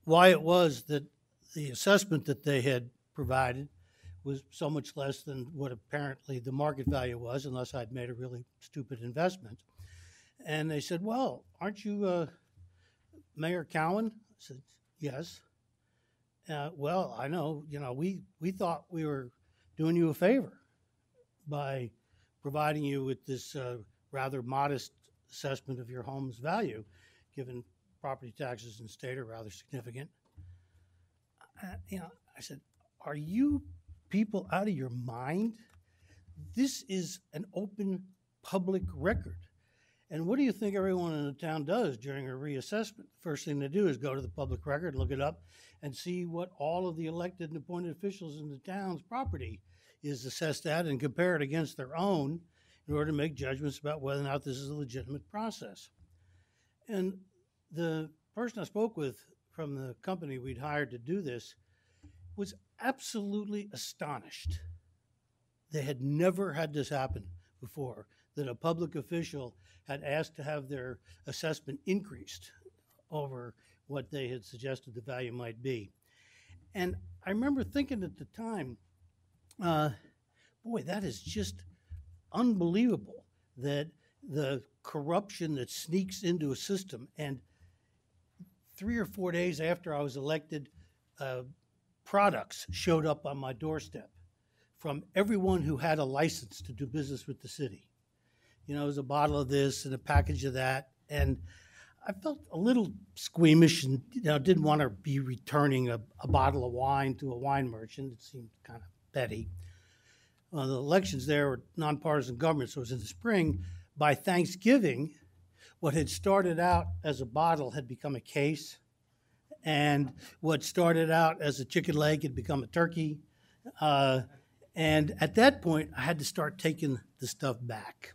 why it was that the assessment that they had provided was so much less than what apparently the market value was, unless I'd made a really stupid investment. And they said, well, aren't you Mayor Cowan? I said, yes. Well, I know, we thought we were doing you a favor by providing you with this rather modest assessment of your home's value, given property taxes in the state are rather significant. I said, are you people out of your mind? This is an open public record. And what do you think everyone in the town does during a reassessment? The first thing they do is go to the public record, look it up, and see what all of the elected and appointed officials in the town's property is assessed at and compare it against their own in order to make judgments about whether or not this is a legitimate process. And the person I spoke with from the company we'd hired to do this was absolutely astonished. They had never had this happen before, that a public official had asked to have their assessment increased over what they had suggested the value might be. And I remember thinking at the time, boy, that is just unbelievable, that the corruption that sneaks into a system. And 3 or 4 days after I was elected, products showed up on my doorstep from everyone who had a license to do business with the city. It was a bottle of this and a package of that. And I felt a little squeamish and didn't want to be returning a bottle of wine to a wine merchant. It seemed kind of petty. The elections there were nonpartisan government, so it was in the spring. By Thanksgiving, what had started out as a bottle had become a case, and what started out as a chicken leg had become a turkey. And at that point, I had to start taking the stuff back.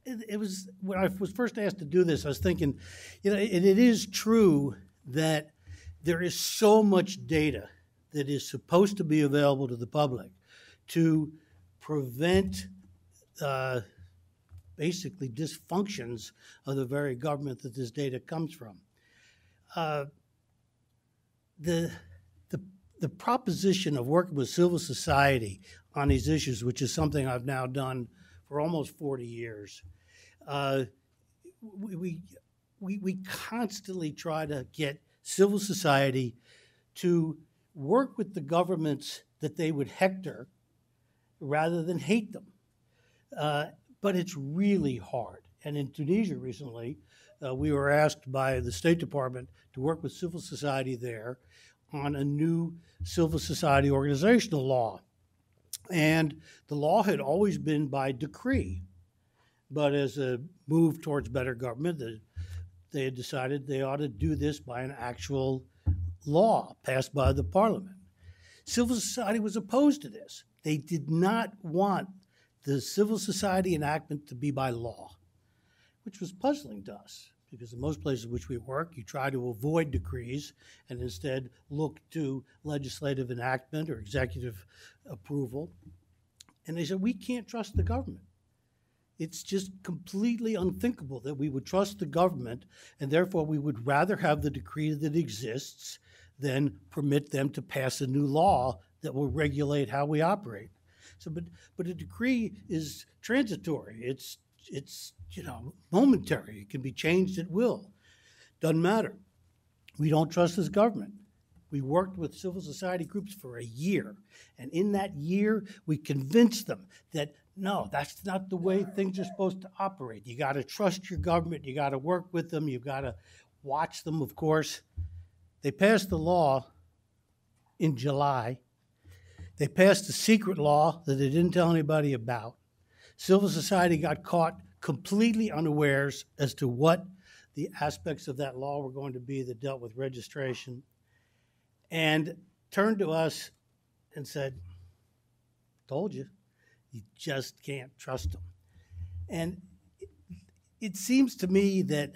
It was when I was first asked to do this, I was thinking, it is true that there is so much data that is supposed to be available to the public to prevent basically dysfunctions of the very government that this data comes from. The proposition of working with civil society on these issues, which is something I've now done for almost 40 years, we constantly try to get civil society to work with the governments that they would hector rather than hate them. But it's really hard. And in Tunisia recently, we were asked by the State Department to work with civil society there on a new civil society organizational law. And the law had always been by decree. But as a move towards better government, they had decided they ought to do this by an actual law passed by the parliament. Civil society was opposed to this. They did not want the civil society enactment to be by law, which was puzzling to us, because in most places in which we work, you try to avoid decrees and instead look to legislative enactment or executive approval. And they said, we can't trust the government. It's just completely unthinkable that we would trust the government, and therefore we would rather have the decree that exists than permit them to pass a new law that will regulate how we operate. So, but a decree is transitory. It's momentary. It can be changed at will. Doesn't matter. We don't trust this government. We worked with civil society groups for a year, and in that year, we convinced them that no, that's not the way things are supposed to operate. You got to trust your government. You got to work with them. You got to watch them, of course. They passed the law in July. They passed a secret law that they didn't tell anybody about. Civil society got caught completely unawares as to what the aspects of that law were going to be that dealt with registration, and turned to us and said, told you, you just can't trust them. And it seems to me that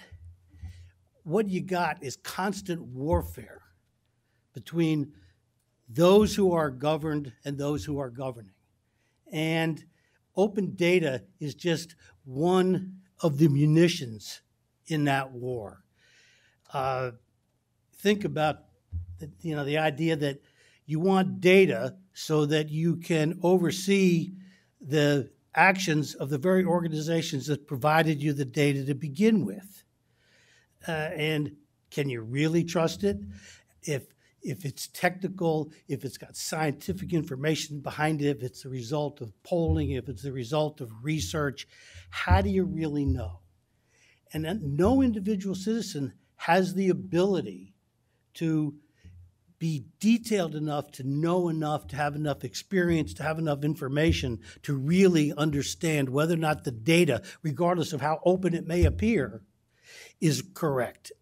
what you got is constant warfare between those who are governed and those who are governing. And open data is just one of the munitions in that war. think about the idea that you want data so that you can oversee the actions of the very organizations that provided you the data to begin with. And can you really trust it? If it's technical, if it's got scientific information behind it, if it's the result of polling, if it's the result of research, how do you really know? And then no individual citizen has the ability to be detailed enough, to know enough, to have enough experience, to have enough information to really understand whether or not the data, regardless of how open it may appear, is correct.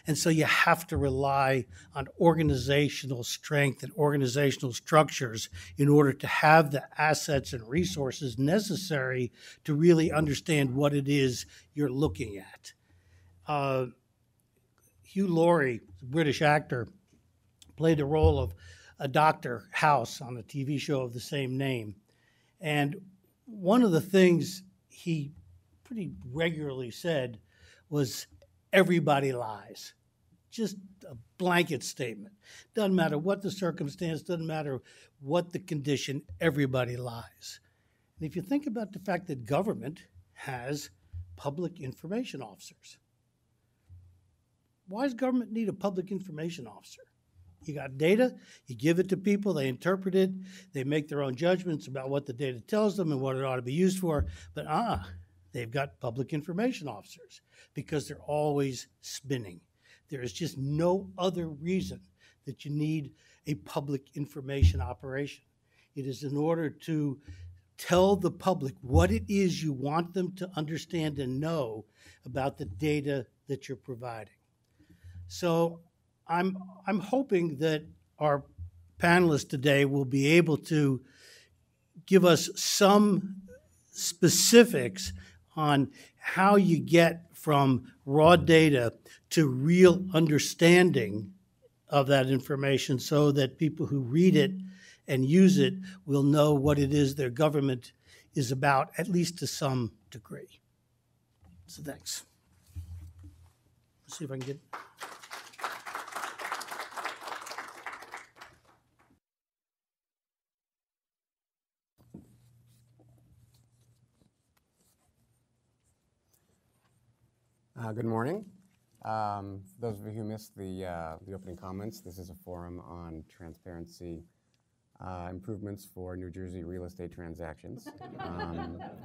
And so you have to rely on organizational strength and organizational structures in order to have the assets and resources necessary to really understand what it is you're looking at. Hugh Laurie, the British actor, played the role of a Dr. House on a TV show of the same name. And one of the things he pretty regularly said was, everybody lies. Just a blanket statement. Doesn't matter what the circumstance, doesn't matter what the condition, everybody lies. And if you think about the fact that government has public information officers, why does government need a public information officer? You got data, you give it to people, they interpret it, they make their own judgments about what the data tells them and what it ought to be used for, but they've got public information officers because they're always spinning. There is just no other reason that you need a public information operation. It is in order to tell the public what it is you want them to understand and know about the data that you're providing. So I'm hoping that our panelists today will be able to give us some specifics on how you get from raw data to real understanding of that information so that people who read it and use it will know what it is their government is about, at least to some degree. So thanks. Let's see if I can get... Good morning. Those of you who missed the opening comments, this is a forum on transparency improvements for New Jersey real estate transactions.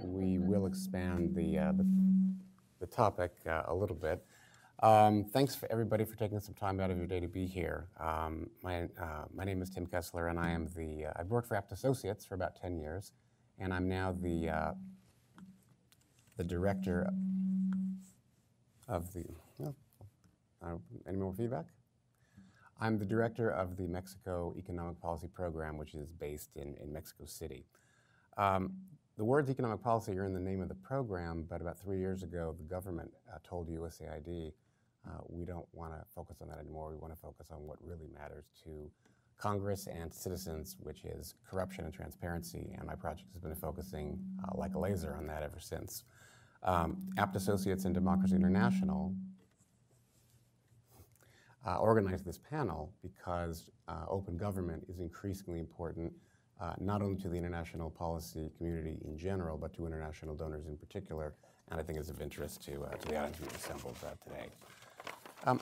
We will expand the topic a little bit. Thanks for everybody for taking some time out of your day to be here. My name is Tim Kessler, and I've worked for Apt Associates for about 10 years, and I'm now the director of the, any more feedback? I'm the director of the Mexico Economic Policy Program, which is based in Mexico City. The words economic policy are in the name of the program, but about 3 years ago, the government told USAID, we don't want to focus on that anymore. We want to focus on what really matters to Congress and citizens, which is corruption and transparency, and my project has been focusing like a laser on that ever since. Apt Associates and Democracy International organized this panel because open government is increasingly important, not only to the international policy community in general, but to international donors in particular, and I think is of interest to the audience who assembled today. What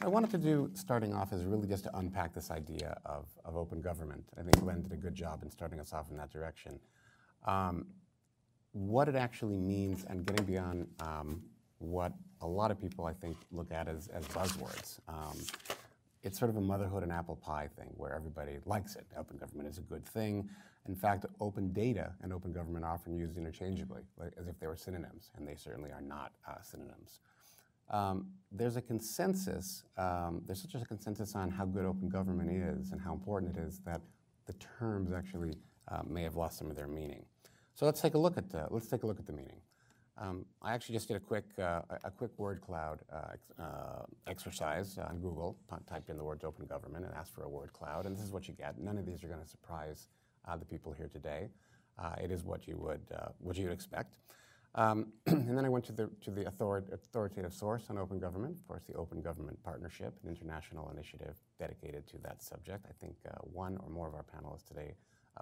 I wanted to do, starting off, is really just to unpack this idea of open government. I think Glenn did a good job in starting us off in that direction. What it actually means, and getting beyond what a lot of people, I think, look at as buzzwords. It's sort of a motherhood and apple pie thing where everybody likes it. Open government is a good thing. In fact, open data and open government are often used interchangeably, like, as if they were synonyms, and they certainly are not synonyms. There's a consensus, there's such a consensus on how good open government is and how important it is that the terms actually may have lost some of their meaning. So let's take a look at the meaning. I actually just did a quick word cloud exercise on Google. Typed in the words open government and asked for a word cloud, and this is what you get. None of these are going to surprise the people here today. It is what you would expect. And then I went to the authoritative source on open government, of course, the Open Government Partnership, an international initiative dedicated to that subject. I think one or more of our panelists today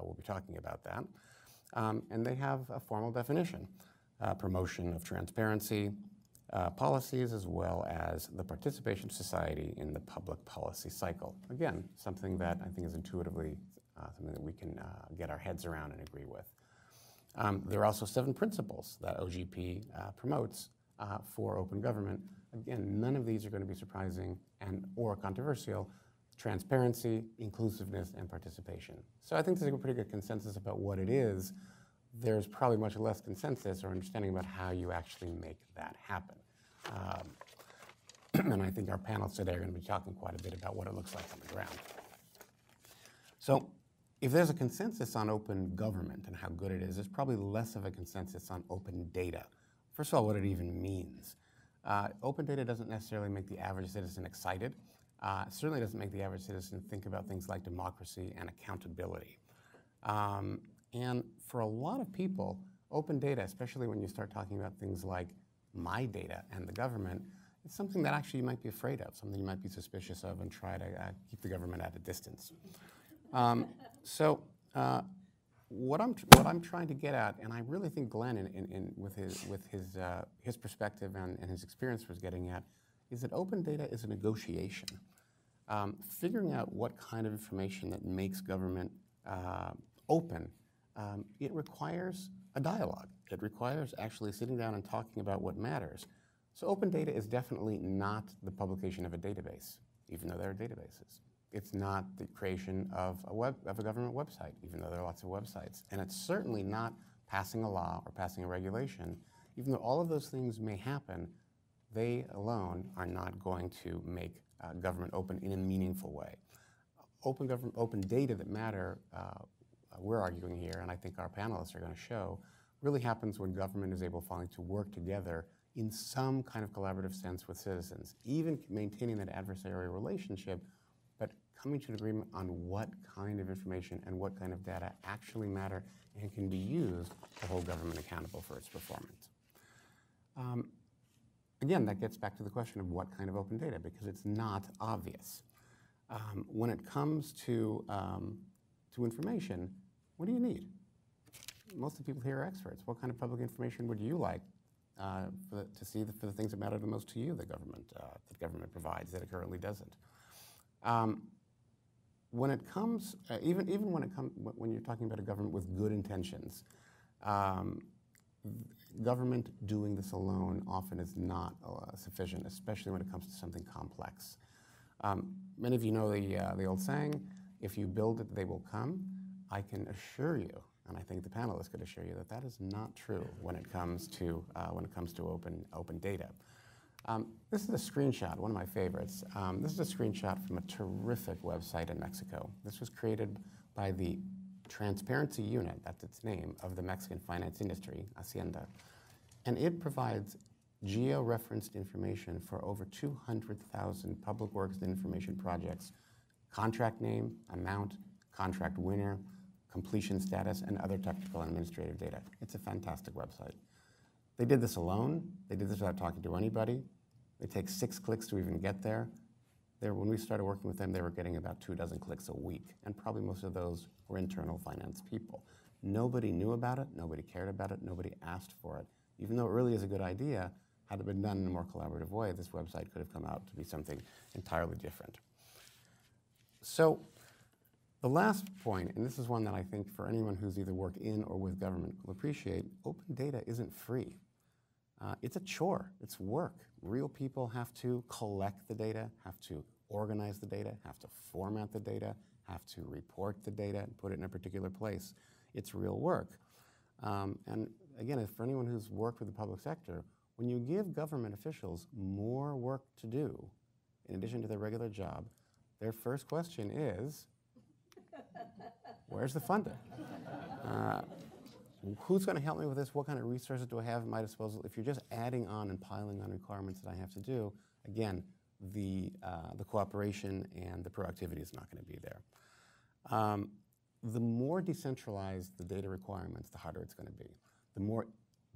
will be talking about that. And they have a formal definition, promotion of transparency, policies, as well as the participation of society in the public policy cycle. Again, something that I think is intuitively something that we can get our heads around and agree with. There are also 7 principles that OGP promotes for open government. Again, none of these are going to be surprising or controversial. Transparency, inclusiveness, and participation. So I think there's a pretty good consensus about what it is. There's probably much less consensus or understanding about how you actually make that happen. And I think our panelists today are going to be talking quite a bit about what it looks like on the ground. So if there's a consensus on open government and how good it is, there's probably less of a consensus on open data. First of all, what it even means. Open data doesn't necessarily make the average citizen excited. It certainly doesn't make the average citizen think about things like democracy and accountability. And for a lot of people, open data, especially when you start talking about things like my data and the government, it's something that actually you might be afraid of, something you might be suspicious of and try to keep the government at a distance. What I'm trying to get at, and I really think Glenn, with his perspective and his experience was getting at, is that open data is a negotiation. Figuring out what kind of information that makes government open, it requires a dialogue. It requires actually sitting down and talking about what matters. So open data is definitely not the publication of a database, even though there are databases. It's not the creation of a government website, even though there are lots of websites. And it's certainly not passing a law or passing a regulation. Even though all of those things may happen, they alone are not going to make government open in a meaningful way. Open data that matter, we're arguing here, and I think our panelists are going to show, really happens when government is able finally to work together in some kind of collaborative sense with citizens, even maintaining that adversarial relationship, but coming to an agreement on what kind of information and what kind of data actually matter and can be used to hold government accountable for its performance. Again, that gets back to the question of what kind of open data, because it's not obvious. When it comes to information, what do you need? Most of the people here are experts. What kind of public information would you like to see for the things that matter the most to you that government provides that it currently doesn't? When it comes, even when you're talking about a government with good intentions, government doing this alone often is not sufficient, especially when it comes to something complex. Many of you know the old saying, if you build it, they will come. I can assure you, and I think the panelists could assure you, that that is not true when it comes to open data. This is a screenshot, one of my favorites. This is a screenshot from a terrific website in Mexico. This was created by the Transparency Unit, that's its name, of the Mexican finance industry, Hacienda. And it provides geo-referenced information for over 200,000 public works and information projects, contract name, amount, contract winner, completion status, and other technical and administrative data. It's a fantastic website. They did this alone. They did this without talking to anybody. It takes 6 clicks to even get there. When we started working with them, they were getting about 24 clicks a week, and probably most of those were internal finance people. Nobody knew about it, nobody cared about it, nobody asked for it. Even though it really is a good idea, had it been done in a more collaborative way, this website could have come out to be something entirely different. So the last point, and this is one that I think for anyone who's either worked in or with government will appreciate, open data isn't free. It's a chore, it's work. Real people have to collect the data, have to organize the data, have to format the data, have to report the data and put it in a particular place. It's real work. And again, for anyone who's worked with the public sector, when you give government officials more work to do, in addition to their regular job, their first question is, where's the funding? Who's going to help me with this? What kind of resources do I have at my disposal? If you're just adding on and piling on requirements that I have to do, again, the cooperation and the proactivity is not going to be there. The more decentralized the data requirements, the harder it's going to be. The more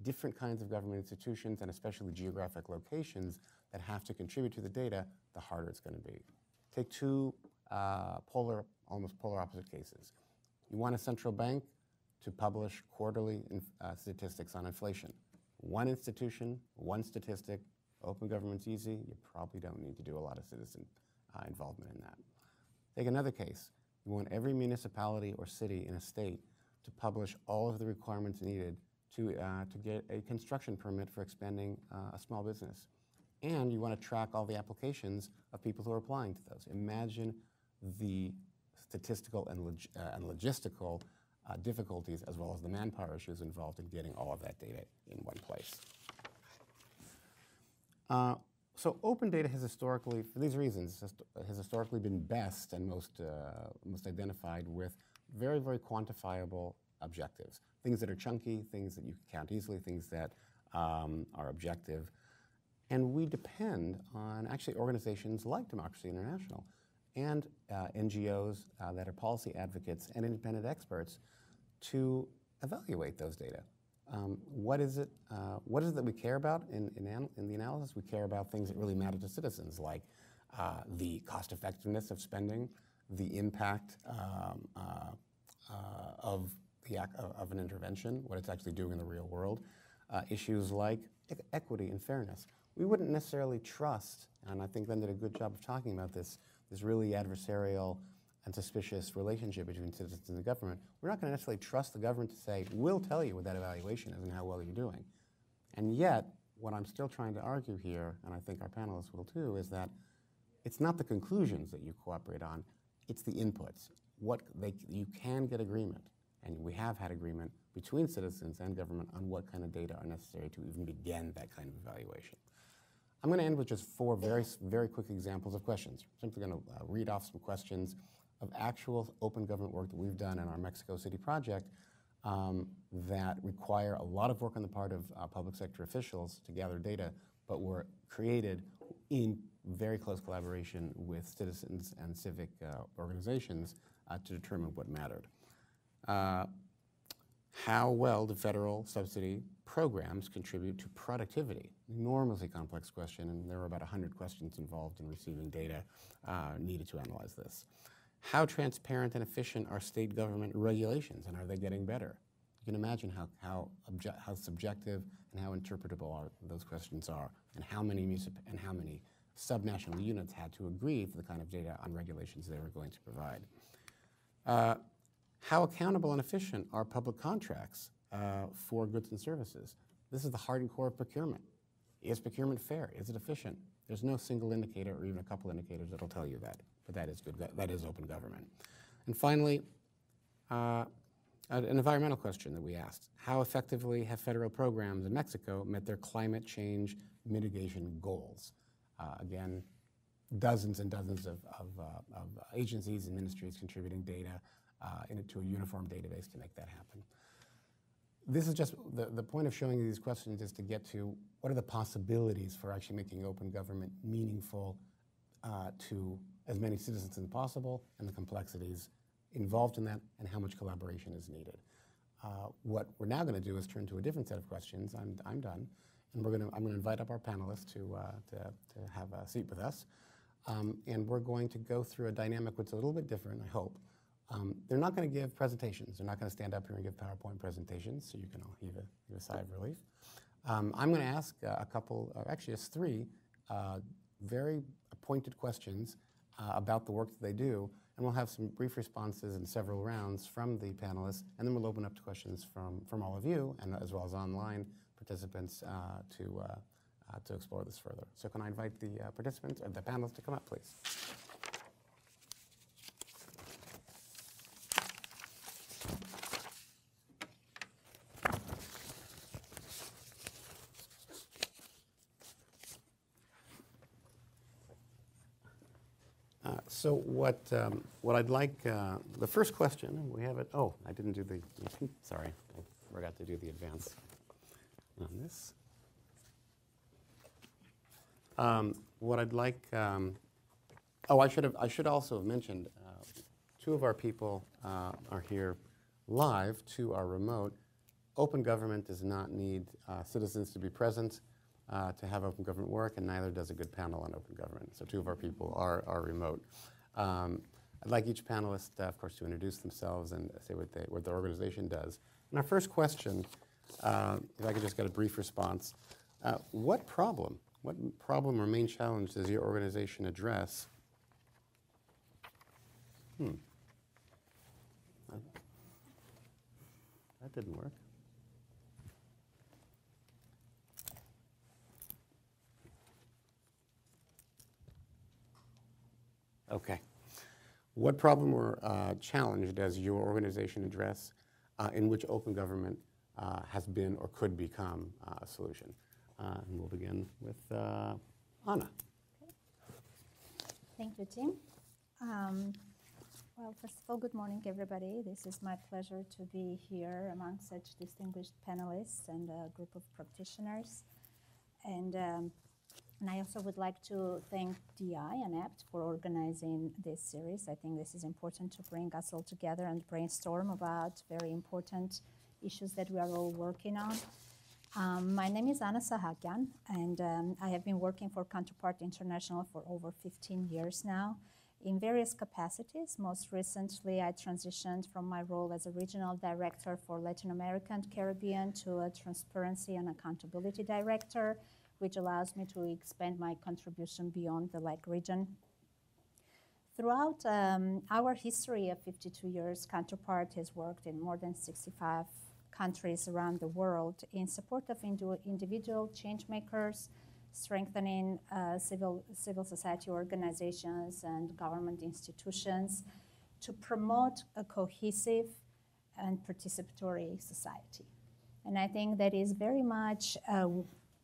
different kinds of government institutions, and especially geographic locations that have to contribute to the data, the harder it's going to be. Take two almost polar opposite cases. You want a central bank to publish quarterly statistics on inflation. One institution, one statistic, open government's easy. You probably don't need to do a lot of citizen involvement in that. Take another case. You want every municipality or city in a state to publish all of the requirements needed to get a construction permit for expanding a small business. And you want to track all the applications of people who are applying to those. Imagine the statistical and logistical difficulties, as well as the manpower issues involved in getting all of that data in one place. So open data has historically, for these reasons, has historically been best and most identified with very, very quantifiable objectives. Things that are chunky, things that you can count easily, things that are objective. And we depend on actually organizations like Democracy International and NGOs that are policy advocates and independent experts to evaluate those data. What is it that we care about in the analysis? We care about things that really matter to citizens, like the cost effectiveness of spending, the impact of an intervention, what it's actually doing in the real world, issues like equity and fairness. We wouldn't necessarily trust, and I think Ben did a good job of talking about this really adversarial and suspicious relationship between citizens and the government. We're not going to necessarily trust the government to say, we'll tell you what that evaluation is and how well you're doing. And yet, what I'm still trying to argue here, and I think our panelists will too, is that it's not the conclusions that you cooperate on, it's the inputs. You can get agreement, and we have had agreement between citizens and government on what kind of data are necessary to even begin that kind of evaluation. I'm going to end with just 4 very, very quick examples of questions. I'm simply going to read off some questions of actual open government work that we've done in our Mexico City project that require a lot of work on the part of public sector officials to gather data, but were created in very close collaboration with citizens and civic organizations to determine what mattered. How well do federal subsidy programs contribute to productivity? Enormously complex question, and there were about 100 questions involved in receiving data needed to analyze this. How transparent and efficient are state government regulations, and are they getting better? You can imagine how subjective and how interpretable those questions are, and how many subnational units had to agree for the kind of data on regulations they were going to provide. How accountable and efficient are public contracts for goods and services? This is the heart and core of procurement. Is procurement fair? Is it efficient? There's no single indicator or even a couple indicators that will tell you that, but that is good. That is open government. And finally, an environmental question that we asked. How effectively have federal programs in Mexico met their climate change mitigation goals? Again, dozens and dozens of agencies and ministries contributing data to a uniform database to make that happen. This is just, the point of showing you these questions is to get to what are the possibilities for actually making open government meaningful to as many citizens as possible, and the complexities involved in that, and how much collaboration is needed. What we're now going to do is turn to a different set of questions. I'm done, and I'm going to invite up our panelists to have a seat with us, and we're going to go through a dynamic which is a little bit different, I hope. They're not going to give presentations. They're not going to stand up here and give PowerPoint presentations, so you can all heave a sigh of relief. I'm going to ask a couple, or actually just 3, very pointed questions about the work that they do, and we'll have some brief responses in several rounds from the panelists, and then we'll open up to questions from all of you, and as well as online participants to explore this further. So can I invite the participants, or the panelists to come up, please? So what I'd like, the first question, we have it, oh, I didn't do the, sorry, I forgot to do the advance on this. What I'd like, oh, I should also have mentioned, 2 of our people are here live, 2 are remote. open government does not need citizens to be present to have open government work, and neither does a good panel on open government. So two of our people are remote. I'd like each panelist, of course, to introduce themselves and say what their organization does. And our first question, if I could just get a brief response, what problem or main challenge does your organization address? That didn't work. Okay. What problem or challenge does your organization address in which open government has been or could become a solution? And we'll begin with Anna. Thank you, Tim. Well, first of all, good morning, everybody. This is my pleasure to be here among such distinguished panelists and a group of practitioners. And I also would like to thank DI and APT for organizing this series. I think this is important to bring us all together and brainstorm about very important issues that we are all working on. My name is Anna Sahakian, and I have been working for Counterpart International for over 15 years now in various capacities. Most recently, I transitioned from my role as a regional director for Latin America and Caribbean to a transparency and accountability director, which allows me to expand my contribution beyond the LAC region. Throughout our history of 52 years, Counterpart has worked in more than 65 countries around the world in support of individual change makers, strengthening civil society organizations and government institutions to promote a cohesive and participatory society. And I think that is very much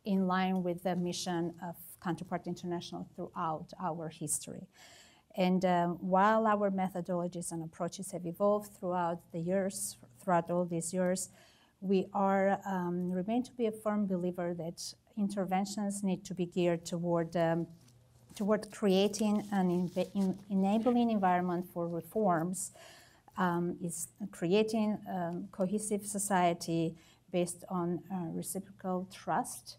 in line with the mission of Counterpart International throughout our history. And while our methodologies and approaches have evolved throughout all these years, we remain to be a firm believer that interventions need to be geared toward creating an enabling environment for reforms, is creating a cohesive society based on reciprocal trust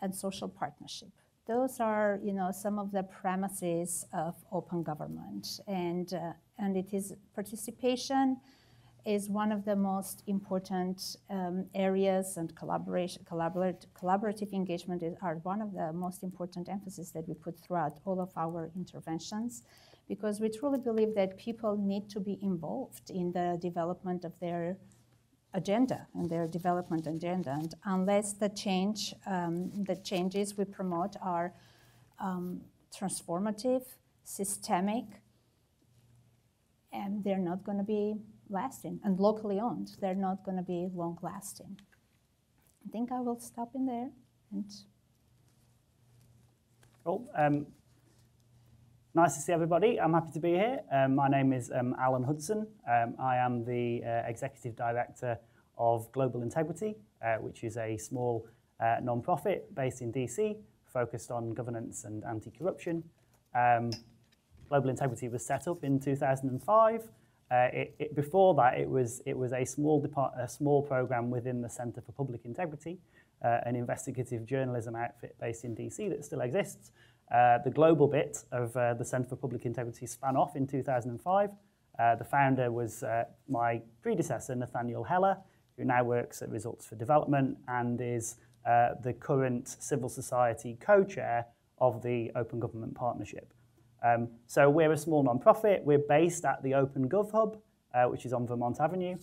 and social partnership. Those are, some of the premises of open government, and it is participation is one of the most important areas, and collaborative engagement are one of the most important emphasis that we put throughout all of our interventions, because we truly believe that people need to be involved in the development of their agenda and their development agenda. And unless the changes we promote are transformative, systemic, and they're not going to be lasting, and locally owned, they're not going to be long lasting. I think I will stop in there. Cool. Nice to see everybody. I'm happy to be here. My name is Alan Hudson. I am the Executive Director of Global Integrity, which is a small non-profit based in DC, focused on governance and anti-corruption. Global Integrity was set up in 2005. Before that, it was a small program within the Center for Public Integrity, an investigative journalism outfit based in DC that still exists. The global bit of the Center for Public Integrity span off in 2005. The founder was my predecessor, Nathaniel Heller, who now works at Results for Development and is the current civil society co-chair of the Open Government Partnership. So we're a small non-profit. We're based at the Open Gov Hub, which is on Vermont Avenue.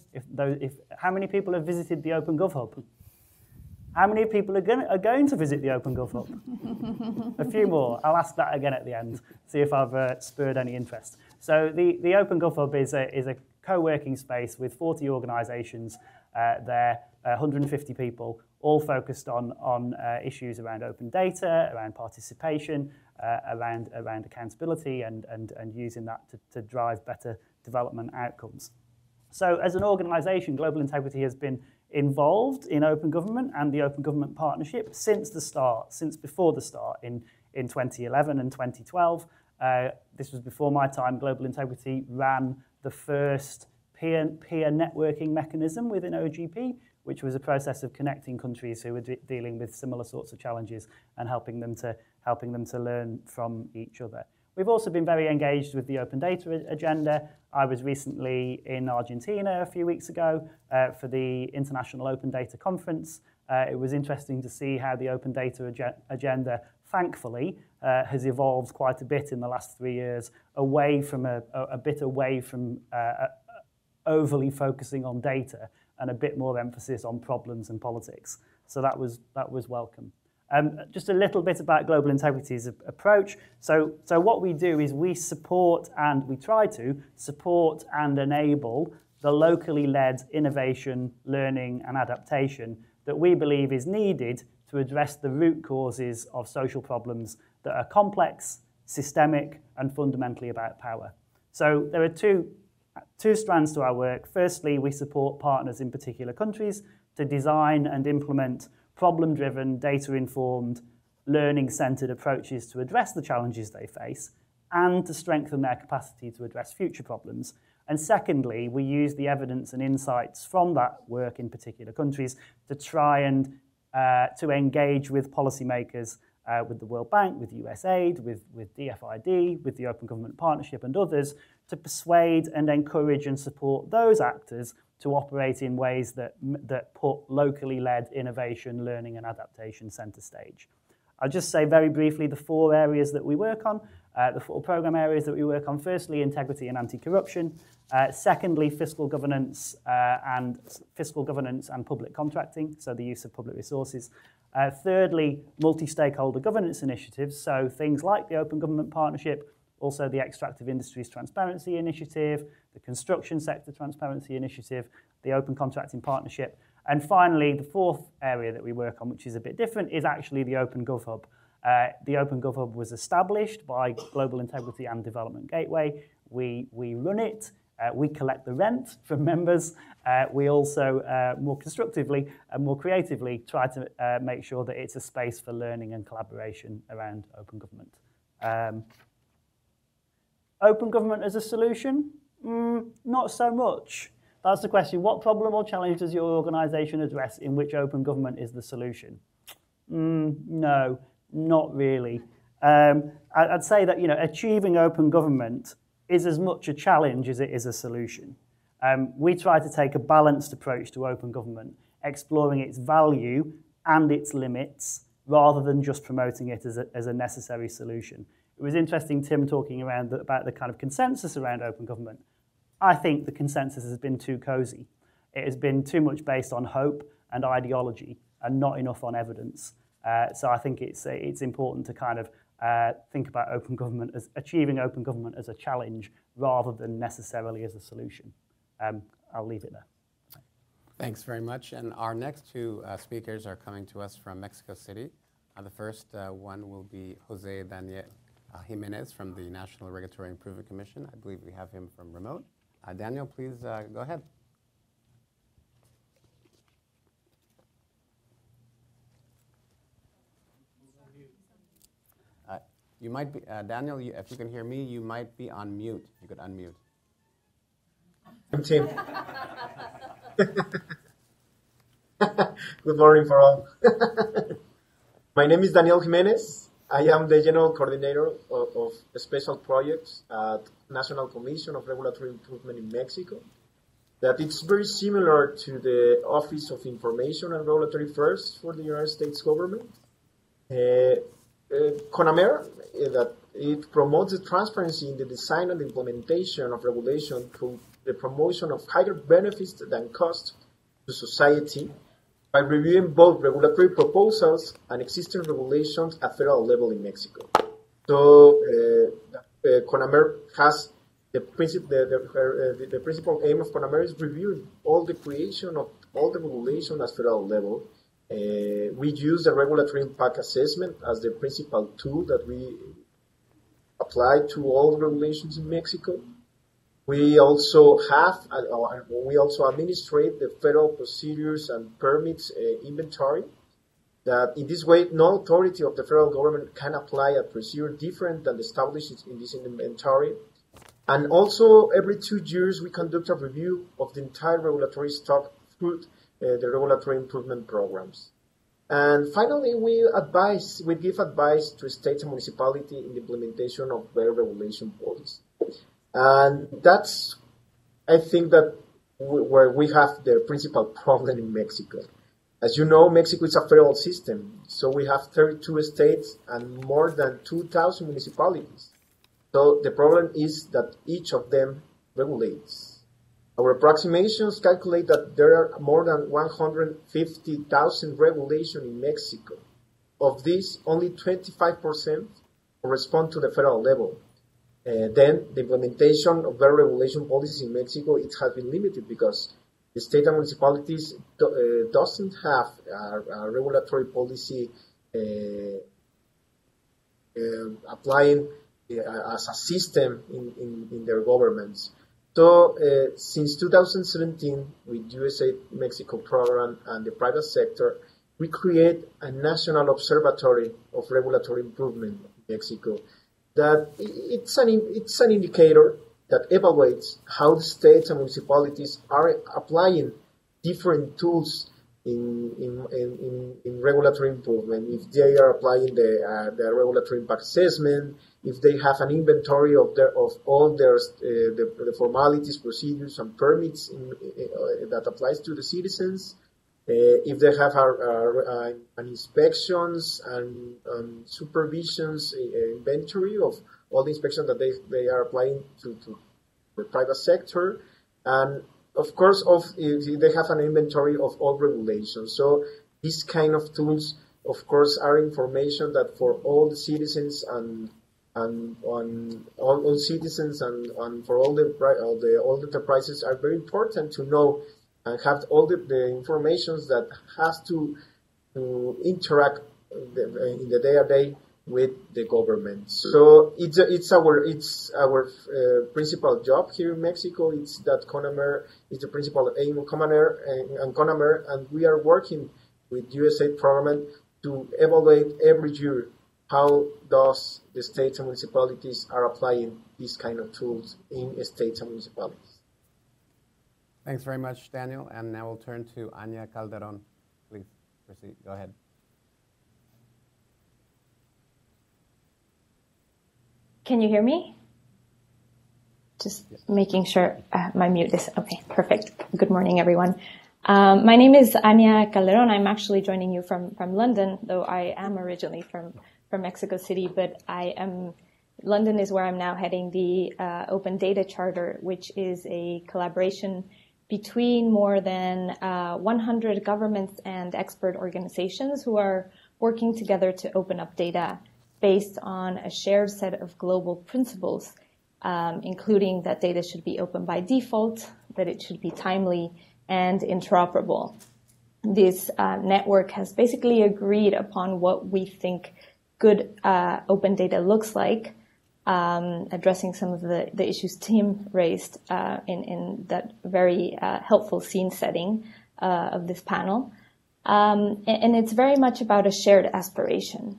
How many people have visited the Open Gov Hub? How many people are going to visit the Open Gov Hub? A few more. I'll ask that again at the end, see if I've spurred any interest. So the Open Gov Hub is a co-working space with 40 organisations there, 150 people, all focused on issues around open data, around participation, around accountability, and using that to drive better development outcomes. So as an organisation, Global Integrity has been involved in open government and the Open Government Partnership since before the start in 2011 and 2012. This was before my time. Global Integrity ran the first peer networking mechanism within OGP, which was a process of connecting countries who were dealing with similar sorts of challenges and helping them to learn from each other. We've also been very engaged with the open data agenda. I was recently in Argentina a few weeks ago for the International Open Data Conference. It was interesting to see how the open data agenda, thankfully, has evolved quite a bit in the last 3 years, away from overly focusing on data and a bit more emphasis on problems and politics. So that was welcome. Just a little bit about Global Integrity's approach. So what we do is we support and we try to support and enable the locally led innovation, learning and adaptation that we believe is needed to address the root causes of social problems that are complex, systemic and fundamentally about power. So there are two strands to our work. Firstly, we support partners in particular countries to design and implement problem-driven, data-informed, learning-centered approaches to address the challenges they face and to strengthen their capacity to address future problems. And secondly, we use the evidence and insights from that work in particular countries to try and to engage with policymakers, with the World Bank, with USAID, with DFID, with the Open Government Partnership and others, to persuade and encourage and support those actors to operate in ways that put locally led innovation, learning and adaptation centre stage. I'll just say very briefly the 4 areas that we work on, the 4 programme areas that we work on. Firstly, integrity and anti-corruption. Secondly, fiscal governance and public contracting, so the use of public resources. Thirdly, multi-stakeholder governance initiatives, so things like the Open Government Partnership, also the Extractive Industries Transparency Initiative, the Construction Sector Transparency Initiative, the Open Contracting Partnership. And finally, the 4th area that we work on, which is a bit different, is actually the Open Gov Hub. The Open Gov Hub was established by Global Integrity and Development Gateway. We run it. We collect the rent from members. We also, more constructively and more creatively, try to make sure that it's a space for learning and collaboration around open government. Open government as a solution? Not so much. That's the question. What problem or challenge does your organisation address in which open government is the solution? No, not really. I'd say that achieving open government is as much a challenge as it is a solution. We try to take a balanced approach to open government, exploring its value and its limits, rather than just promoting it as a necessary solution. It was interesting, Tim, talking about the kind of consensus around open government. I think the consensus has been too cosy. It has been too much based on hope and ideology and not enough on evidence. So I think it's important to kind of think about open government as achieving open government as a challenge rather than necessarily as a solution. I'll leave it there. Thanks very much. And our next 2 speakers are coming to us from Mexico City. The first one will be Jose Daniel Jimenez from the National Regulatory Improvement Commission. I believe we have him from remote. Daniel, please go ahead. You might be, Daniel, if you can hear me, you might be on mute. If you could unmute. I'm Tim. Good morning for all. My name is Daniel Jimenez. I am the General Coordinator of Special Projects at National Commission of Regulatory Improvement in Mexico. That it's very similar to the Office of Information and Regulatory Affairs for the United States government. CONAMER, that it promotes the transparency in the design and implementation of regulation through the promotion of higher benefits than costs to society by reviewing both regulatory proposals and existing regulations at federal level in Mexico. So CONAMER has the principal aim of CONAMER is reviewing all the creation of all the regulation at federal level. We use the regulatory impact assessment as the principal tool that we apply to all the regulations in Mexico. We also administrate the federal procedures and permits inventory. That in this way, no authority of the federal government can apply a procedure different than established in this inventory. And also, every 2 years, we conduct a review of the entire regulatory stock through the regulatory improvement programs. And finally, we give advice to states and municipalities in the implementation of better regulation policy. And that's, I think, that where we have the principal problem in Mexico. As you know, Mexico is a federal system, so we have 32 states and more than 2,000 municipalities. So the problem is that each of them regulates. Our approximations calculate that there are more than 150,000 regulations in Mexico. Of these, only 25% correspond to the federal level. Then the implementation of better regulation policies in Mexico, it has been limited because the state and municipalities doesn't have a regulatory policy applying as a system in their governments. So since 2017, with USA-Mexico program and the private sector, we create a national observatory of regulatory improvement in Mexico. That it's an indicator that evaluates how the states and municipalities are applying different tools in regulatory improvement. If they are applying the regulatory impact assessment, if they have an inventory of all the formalities, procedures, and permits that applies to the citizens, if they have an inspections and supervisions inventory of all the inspections that they are applying to the private sector, and of course, if they have an inventory of all regulations. So these kind of tools, of course, are information that for all the citizens and all citizens and for all the enterprises are very important to know and have all the information that has to interact in the day-to-day with the government. So it's our principal job here in Mexico. It's that CONAMER is the principal aim of CONAMER, and we are working with USA program to evaluate every year how does the states and municipalities are applying these kind of tools in states and municipalities. Thanks very much, Daniel. And now we'll turn to Anya Calderon. Please proceed. Go ahead. Can you hear me? Just making sure my mute is okay. Perfect. Good morning, everyone. My name is Anya Calderon. I'm actually joining you from London, though I am originally from Mexico City, but London is where I'm now heading the Open Data Charter, which is a collaboration between more than 100 governments and expert organizations who are working together to open up data based on a shared set of global principles, including that data should be open by default, that it should be timely and interoperable. This network has basically agreed upon what we think good open data looks like, addressing some of the issues Tim raised in that very helpful scene setting of this panel. And it's very much about a shared aspiration.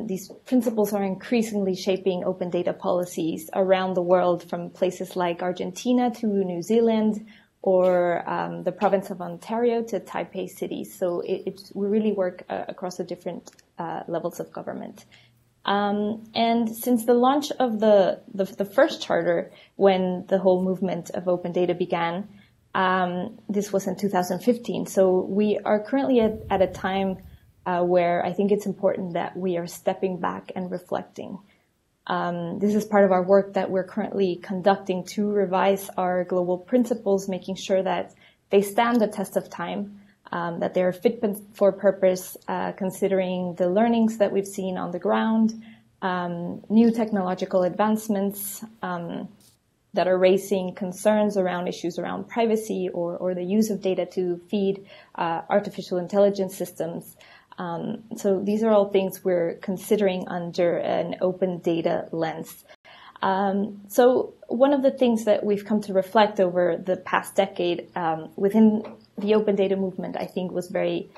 These principles are increasingly shaping open data policies around the world, from places like Argentina to New Zealand, or the province of Ontario to Taipei City. So we really work across the different levels of government. And since the launch of the first charter, when the whole movement of open data began, this was in 2015. So we are currently at a time where I think it's important that we are stepping back and reflecting. This is part of our work that we're currently conducting to revise our global principles, making sure that they stand the test of time, that they're fit for purpose, considering the learnings that we've seen on the ground, new technological advancements that are raising concerns around issues around privacy or the use of data to feed artificial intelligence systems. So these are all things we're considering under an open data lens. So one of the things that we've come to reflect over the past decade within the open data movement, I think, was very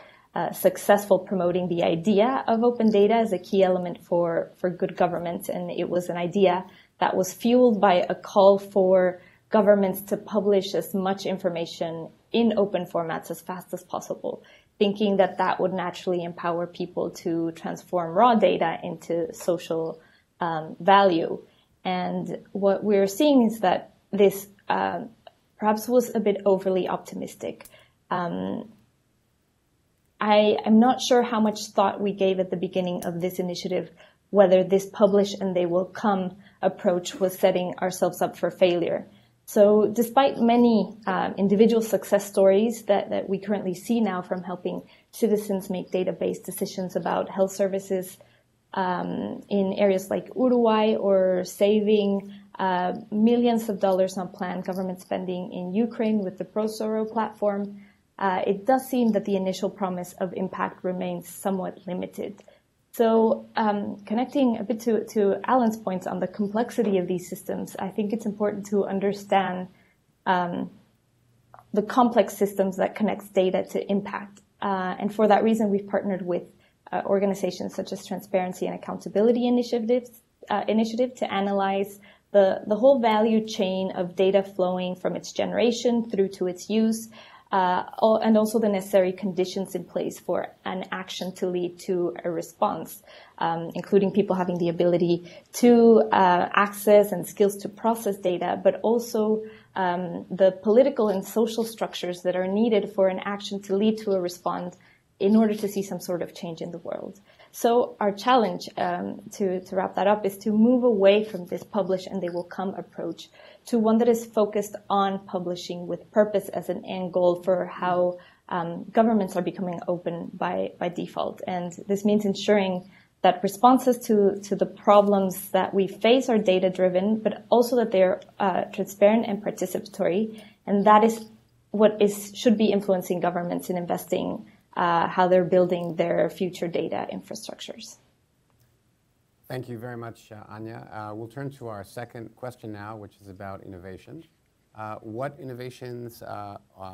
successful promoting the idea of open data as a key element for good government. And it was an idea that was fueled by a call for governments to publish as much information in open formats as fast as possible, thinking that that would naturally empower people to transform raw data into social value. And what we're seeing is that this perhaps was a bit overly optimistic. I'm not sure how much thought we gave at the beginning of this initiative, whether this publish and they will come approach was setting ourselves up for failure. So despite many individual success stories that we currently see now from helping citizens make data-based decisions about health services in areas like Uruguay, or saving millions of dollars on planned government spending in Ukraine with the ProSoro platform, it does seem that the initial promise of impact remains somewhat limited. So connecting a bit to Alan's points on the complexity of these systems, I think it's important to understand the complex systems that connects data to impact. And for that reason, we've partnered with organizations such as Transparency and Accountability Initiative to analyze the whole value chain of data flowing from its generation through to its use, and also the necessary conditions in place for an action to lead to a response, including people having the ability to access and skills to process data, but also the political and social structures that are needed for an action to lead to a response in order to see some sort of change in the world. So our challenge, to wrap that up, is to move away from this publish and they will come approach to one that is focused on publishing with purpose as an end goal for how governments are becoming open by default. And this means ensuring that responses to the problems that we face are data-driven, but also that they're transparent and participatory. And that is what should be influencing governments in investing how they're building their future data infrastructures. Thank you very much, Anya. We'll turn to our second question now, which is about innovation. What innovations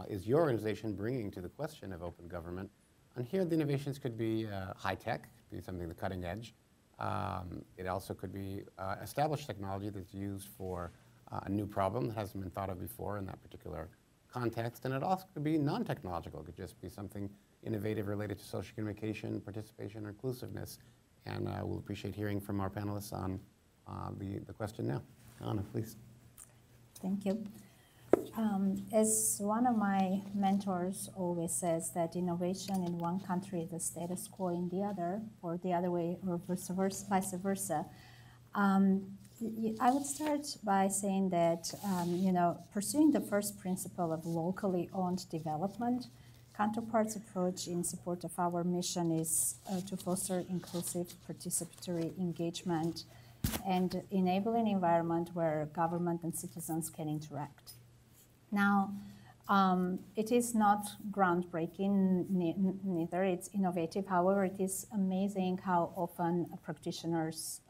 is your organization bringing to the question of open government? And here the innovations could be high-tech, could be something the cutting edge. It also could be established technology that's used for a new problem that hasn't been thought of before in that particular context. And it also could be non-technological. It could just be something innovative related to social communication, participation, or inclusiveness. And we'll appreciate hearing from our panelists on the question now. Anna, please. Thank you. As one of my mentors always says, that innovation in one country is the status quo in the other, or the other way, or vice versa. I would start by saying that, pursuing the first principle of locally owned development, Counterpart's approach in support of our mission is to foster inclusive, participatory engagement and enable an environment where government and citizens can interact. Now, it is not groundbreaking, neither it's innovative. However, it is amazing how often practitioners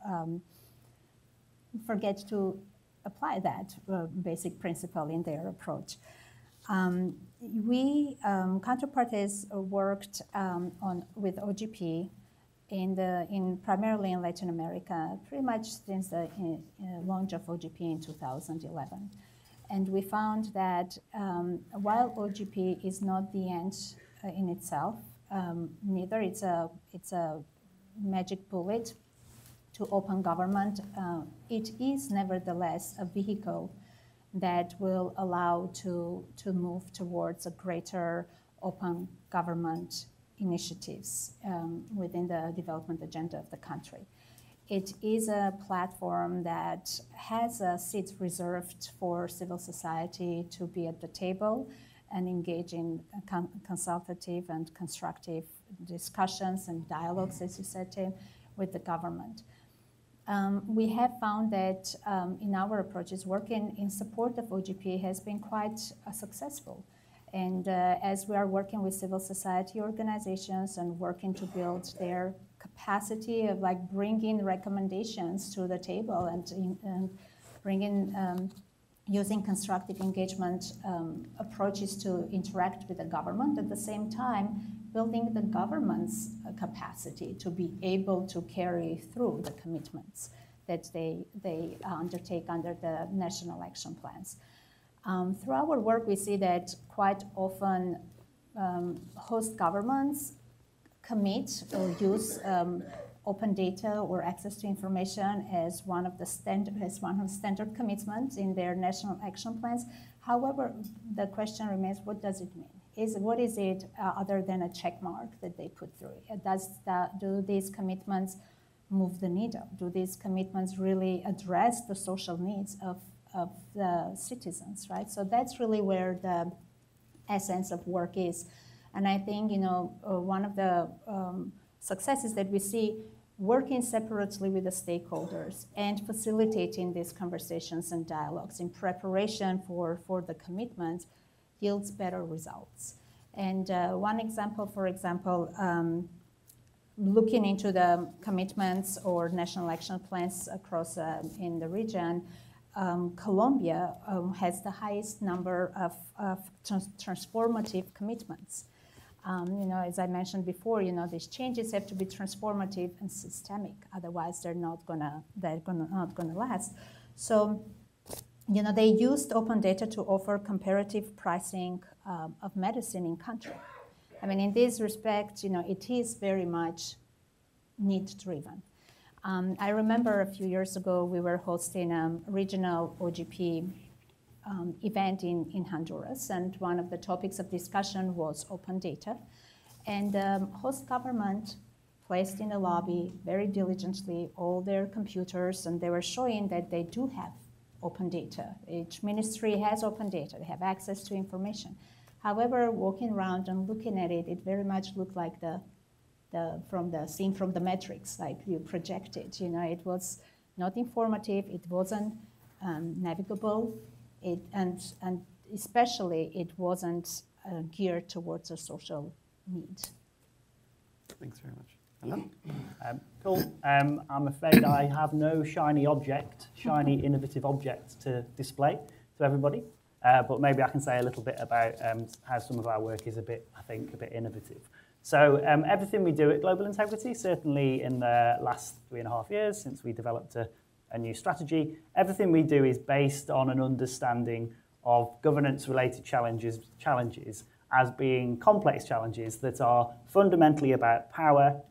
forget to apply that basic principle in their approach. Counterpart has worked with OGP primarily in Latin America, pretty much since the launch of OGP in 2011. And we found that while OGP is not the end in itself, neither it's a magic bullet to open government, it is nevertheless a vehicle that will allow to move towards a greater open government initiatives within the development agenda of the country. It is a platform that has seats reserved for civil society to be at the table and engage in consultative and constructive discussions and dialogues, as you said, Tim, with the government. We have found that in our approaches, working in support of OGP has been quite successful. And as we are working with civil society organizations and working to build their capacity of bringing recommendations to the table and bringing, using constructive engagement approaches to interact with the government, at the same time, building the government's capacity to be able to carry through the commitments that they undertake under the national action plans. Through our work, we see that quite often host governments commit or use open data or access to information as one of the standard commitments in their national action plans. However, the question remains: what does it mean? What is it other than a check mark that they put through? Do these commitments move the needle? Do these commitments really address the social needs of the citizens, right? So that's really where the essence of work is. And I think, one of the successes that we see, working separately with the stakeholders and facilitating these conversations and dialogues in preparation for the commitment yields better results. And one example, for example, looking into the commitments or national action plans across in the region, Colombia has the highest number of transformative commitments. As I mentioned before, these changes have to be transformative and systemic. Otherwise, they're not gonna last. So, they used open data to offer comparative pricing of medicine in country. I mean, in this respect, it is very much need-driven. I remember a few years ago, we were hosting a regional OGP event in Honduras, and one of the topics of discussion was open data. And host government placed in the lobby very diligently all their computers, and they were showing that they do have open data. Each ministry has open data. They have access to information. However, walking around and looking at it, it very much looked like from the scene from the Matrix, like you projected. It was not informative. It wasn't navigable. And especially, it wasn't geared towards a social need. Thanks very much. Hello? Cool. I'm afraid I have no shiny innovative object to display to everybody. But maybe I can say a little bit about how some of our work is a bit innovative. So everything we do at Global Integrity, certainly in the last 3.5 years since we developed a new strategy, everything we do is based on an understanding of governance-related challenges as being complex challenges that are fundamentally about power,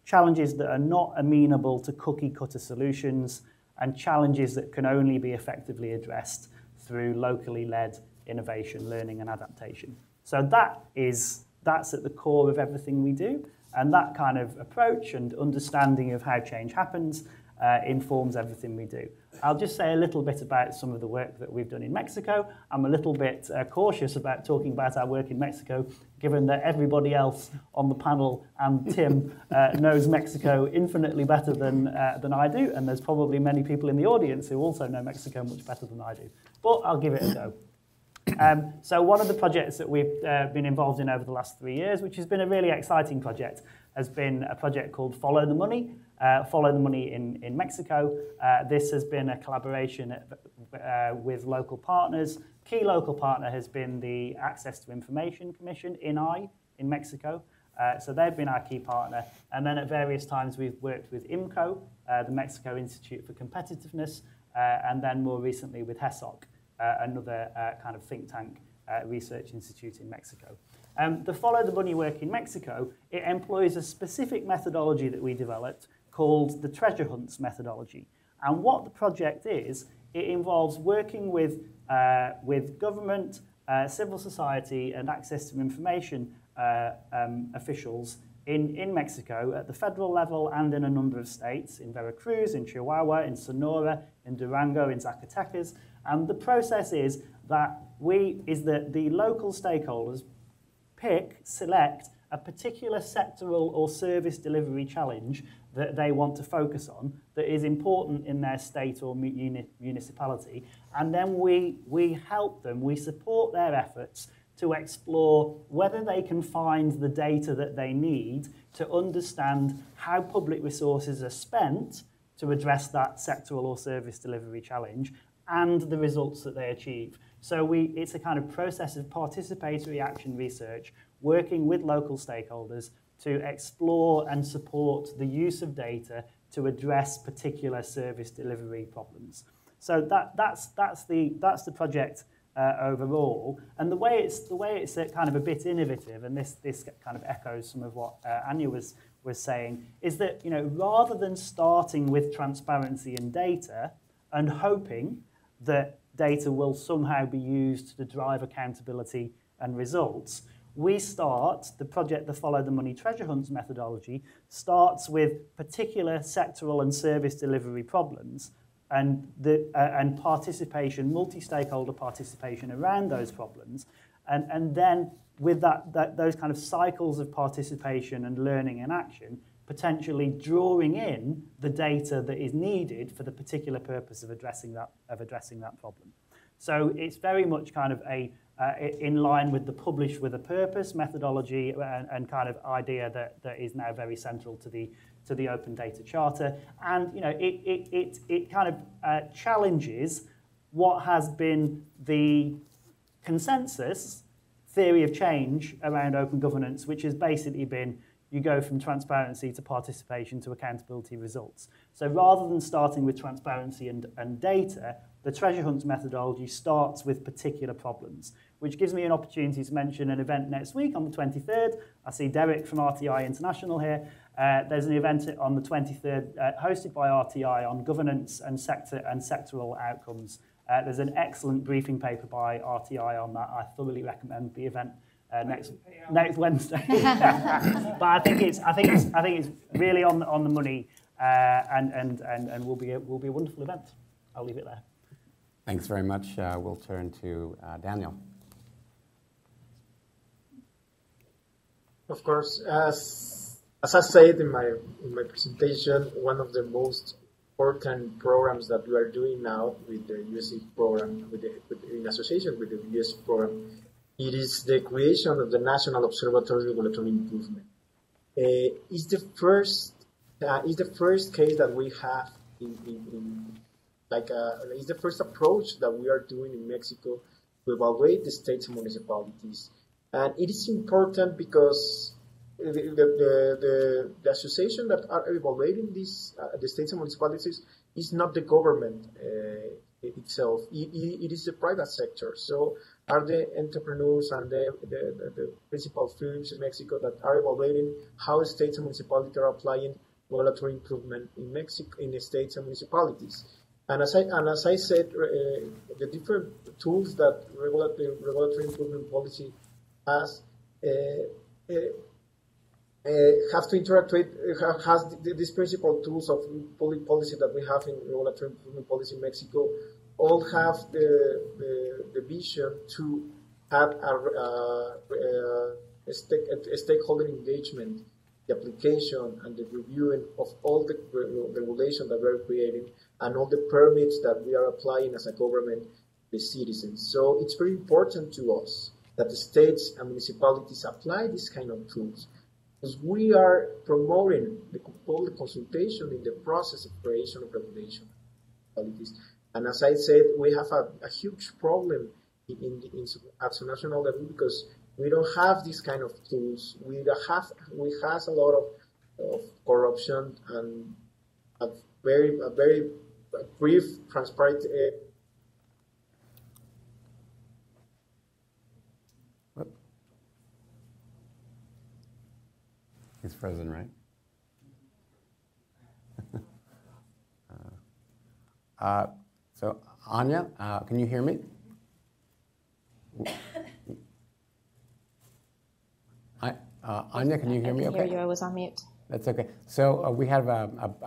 challenges that are not amenable to cookie-cutter solutions, and challenges that can only be effectively addressed through locally led innovation, learning, and adaptation. So that's at the core of everything we do, and that kind of approach and understanding of how change happens informs everything we do. I'll just say a little bit about some of the work that we've done in Mexico. I'm a little bit cautious about talking about our work in Mexico, given that everybody else on the panel and Tim knows Mexico infinitely better than I do, and there's probably many people in the audience who also know Mexico much better than I do. But I'll give it a go. So one of the projects that we've been involved in over the last 3 years, which has been a really exciting project, has been a project called Follow the Money. Follow the Money in Mexico. This has been a collaboration with local partners. Key local partner has been the Access to Information Commission, INAI, in Mexico. So they've been our key partner. And then at various times we've worked with IMCO, the Mexico Institute for Competitiveness, and then more recently with HESOC, another kind of think tank research institute in Mexico. The Follow the Money work in Mexico, it employs a specific methodology that we developed called the treasure hunts methodology. And what the project is, it involves working with government, civil society, and access to information officials in Mexico at the federal level and in a number of states, in Veracruz, in Chihuahua, in Sonora, in Durango, in Zacatecas. And the process is that the local stakeholders select a particular sectoral or service delivery challenge that they want to focus on that is important in their state or municipality. And then we help them, we support their efforts to explore whether they can find the data that they need to understand how public resources are spent to address that sectoral or service delivery challenge and the results that they achieve. So it's a kind of process of participatory action research, working with local stakeholders to explore and support the use of data to address particular service delivery problems. So that's the project overall. And the way it's kind of a bit innovative, and this kind of echoes some of what Anya was saying, is that rather than starting with transparency and data and hoping that data will somehow be used to drive accountability and results, we start, the project, the Follow the Money Treasure Hunts methodology, starts with particular sectoral and service delivery problems and participation, multi-stakeholder participation around those problems. And then with those kind of cycles of participation and learning and action, potentially drawing in the data that is needed for the particular purpose of addressing that problem. So it's very much kind of in line with the publish with a purpose methodology and kind of idea that is now very central to the Open Data Charter. And it kind of challenges what has been the consensus theory of change around open governance, which has basically been you go from transparency to participation to accountability results. So rather than starting with transparency and data, the treasure hunts methodology starts with particular problems, which gives me an opportunity to mention an event next week on the 23rd. I see Derek from RTI International here. There's an event on the 23rd hosted by RTI on governance and sectoral outcomes. There's an excellent briefing paper by RTI on that. I thoroughly recommend the event next Wednesday. But I think it's really on the money, and will be a wonderful event. I'll leave it there. Thanks very much. We'll turn to Daniel. Of course, as I said in my presentation, one of the most important programs that we are doing now with the USC program, in association with the US program, it is the creation of the National Observatory Regulatory Improvement. It's the first case that we have it's the first approach that we are doing in Mexico to evaluate the states and municipalities. And it is important because the association that are evaluating these, the states and municipalities, is not the government itself. It is the private sector. So are the entrepreneurs and the principal firms in Mexico that are evaluating how states and municipalities are applying regulatory improvement in Mexico, in the states and municipalities. And as I said, the different tools that regulatory improvement policy has have to interact with, has these principal tools of public policy that we have in regulatory improvement policy in Mexico, all have the vision to have a stakeholder engagement, the application and the reviewing of all the regulation that we're creating and all the permits that we are applying as a government to the citizens. So it's very important to us that the states and municipalities apply these kind of tools, because we are promoting the public consultation in the process of creation of regulation. And as I said, we have a huge problem at the national level because we don't have these kind of tools. We have a lot of corruption and a very brief, transparent. He's frozen, right? So, Anya, can you hear me? Anya, can you hear me? I can hear you. I was on mute. That's okay. So we have,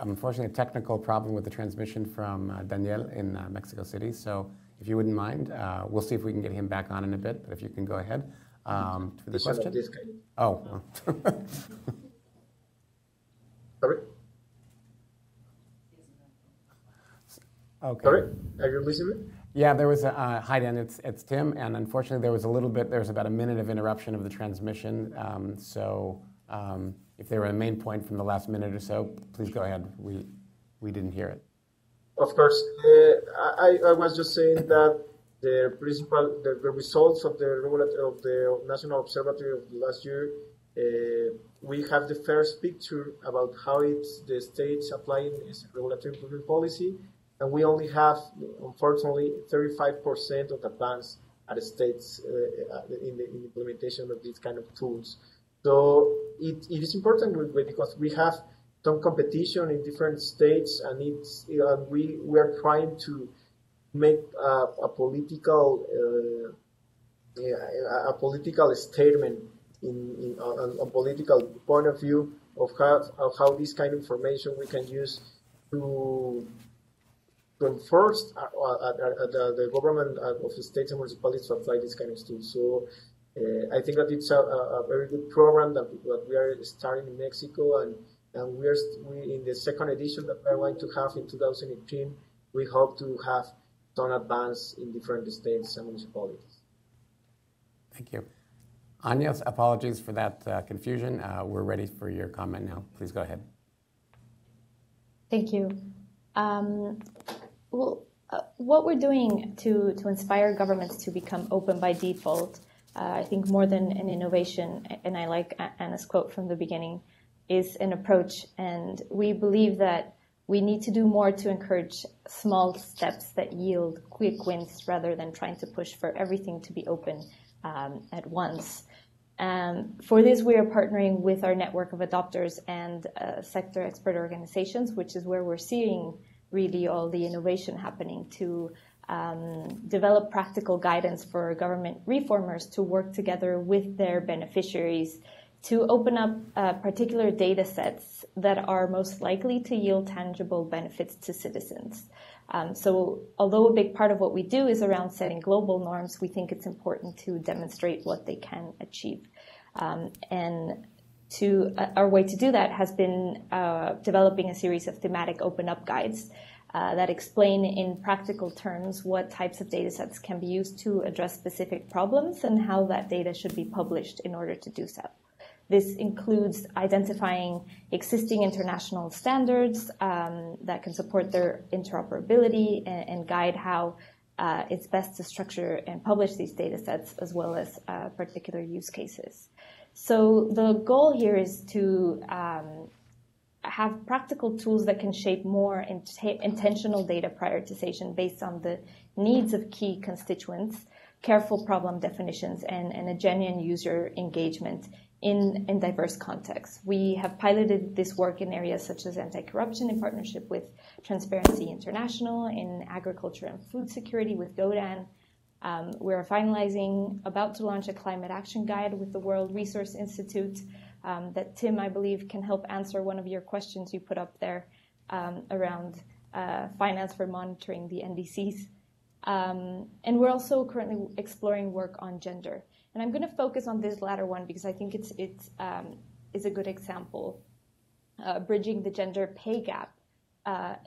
unfortunately, a technical problem with the transmission from Daniel in Mexico City. So if you wouldn't mind, we'll see if we can get him back on in a bit. But if you can go ahead to the question. Oh. Sorry? Okay. Sorry? Are you listening? Yeah, there was a, hi Dan, it's Tim, and unfortunately there was about a minute of interruption of the transmission, if there were a main point from the last minute or so, please go ahead, we didn't hear it. Of course, I was just saying that the results of the National Observatory of last year, we have the first picture about how it's the states applying its regulatory improvement policy. And we only have, unfortunately, 35% of the plans at states in the implementation of these kind of tools. So it is important because we have some competition in different states, and we are trying to make a political statement on political point of view of how this kind of information we can use to enforce the government of the states and municipalities to apply this kind of tools. So I think that it's a very good program that we are starting in Mexico, and we in the second edition that we're going to have in 2018, we hope to have some advance in different states and municipalities. Thank you. Anya, apologies for that confusion. We're ready for your comment now. Please go ahead. Thank you. What we're doing to inspire governments to become open by default, I think more than an innovation, and I like Anna's quote from the beginning, is an approach. And we believe that we need to do more to encourage small steps that yield quick wins rather than trying to push for everything to be open at once. For this, we are partnering with our network of adopters and sector expert organizations, which is where we're seeing really all the innovation happening, to develop practical guidance for government reformers to work together with their beneficiaries to open up particular data sets that are most likely to yield tangible benefits to citizens. So although a big part of what we do is around setting global norms, we think it's important to demonstrate what they can achieve. And our way to do that has been developing a series of thematic open up guides that explain in practical terms what types of data sets can be used to address specific problems and how that data should be published in order to do so. This includes identifying existing international standards that can support their interoperability and guide how it's best to structure and publish these data sets, as well as particular use cases. So the goal here is to have practical tools that can shape more intentional data prioritization based on the needs of key constituents, careful problem definitions, and a genuine user engagement in diverse contexts. We have piloted this work in areas such as anti-corruption in partnership with Transparency International, in agriculture and food security with GODAN. We're about to launch a climate action guide with the World Resource Institute that Tim, I believe, can help answer one of your questions you put up there around finance for monitoring the NDCs. And we're also currently exploring work on gender. And I'm going to focus on this latter one because I think it's a good example. Bridging the gender pay gap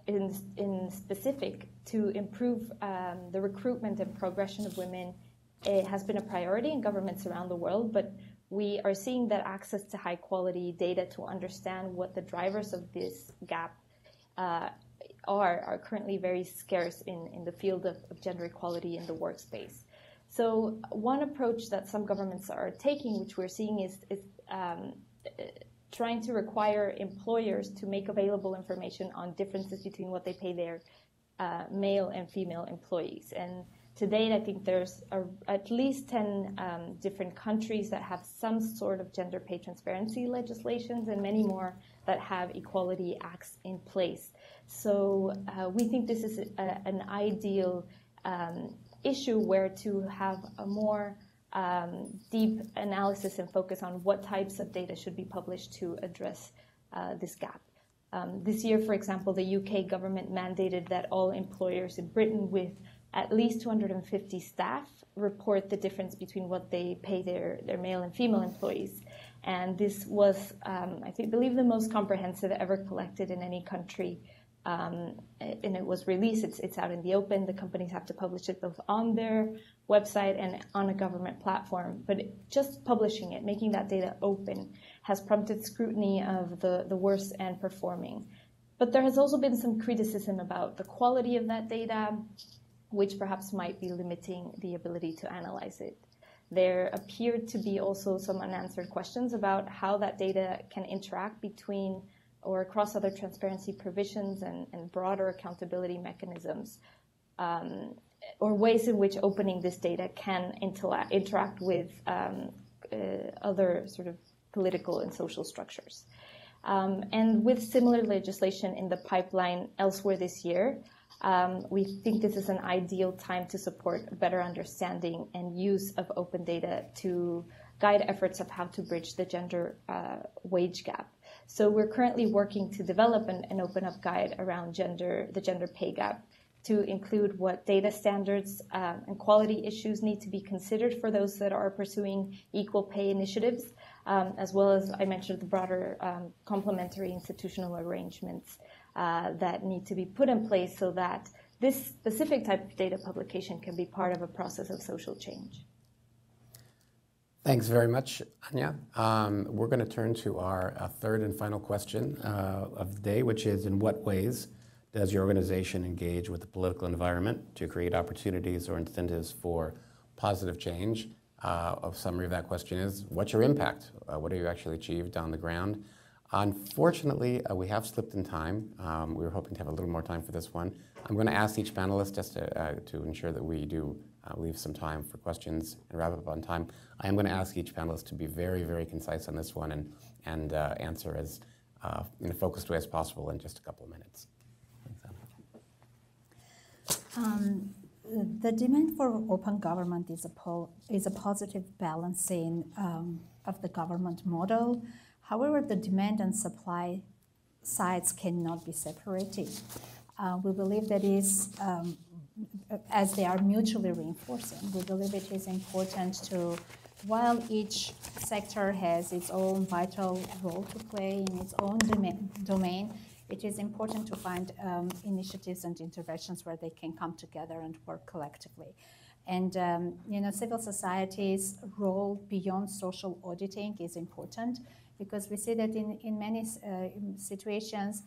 in specific to improve the recruitment and progression of women. It has been a priority in governments around the world, but we are seeing that access to high quality data to understand what the drivers of this gap are currently very scarce in the field of gender equality in the workspace. So one approach that some governments are taking, which we're seeing, is trying to require employers to make available information on differences between what they pay their male and female employees. And to date, I think there's at least 10 different countries that have some sort of gender pay transparency legislations, and many more that have equality acts in place. So we think this is an ideal issue where to have a more deep analysis and focus on what types of data should be published to address this gap. This year, for example, the UK government mandated that all employers in Britain with at least 250 staff report the difference between what they pay their male and female employees. And this was, I believe, the most comprehensive ever collected in any country. And it was released. It's out in the open. The companies have to publish it both on their website and on a government platform. But just publishing it, making that data open, has prompted scrutiny of the worst and performing. But there has also been some criticism about the quality of that data, which perhaps might be limiting the ability to analyze it. There appeared to be also some unanswered questions about how that data can interact between or across other transparency provisions and broader accountability mechanisms. or ways in which opening this data can interact with other sort of political and social structures. And with similar legislation in the pipeline elsewhere this year, we think this is an ideal time to support a better understanding and use of open data to guide efforts of how to bridge the gender wage gap. So we're currently working to develop an open up guide around the gender pay gap, to include what data standards and quality issues need to be considered for those that are pursuing equal pay initiatives, as well as I mentioned the broader complementary institutional arrangements that need to be put in place so that this specific type of data publication can be part of a process of social change. Thanks very much, Anya. We're going to turn to our third and final question of the day, which is, in what ways does your organization engage with the political environment to create opportunities or incentives for positive change? A summary of that question is, what's your impact? What have you actually achieved on the ground? Unfortunately, we have slipped in time. We were hoping to have a little more time for this one. I'm going to ask each panelist, just to ensure that we do leave some time for questions and wrap up on time. I am going to ask each panelist to be very, very concise on this one and answer as in a focused way as possible in just a couple of minutes. The demand for open government is a positive balancing of the government model. However, the demand and supply sides cannot be separated. We believe that is, as they are mutually reinforcing, we believe it is important to, while each sector has its own vital role to play in its own domain, it is important to find initiatives and interventions where they can come together and work collectively. And civil society's role beyond social auditing is important, because we see that in many situations,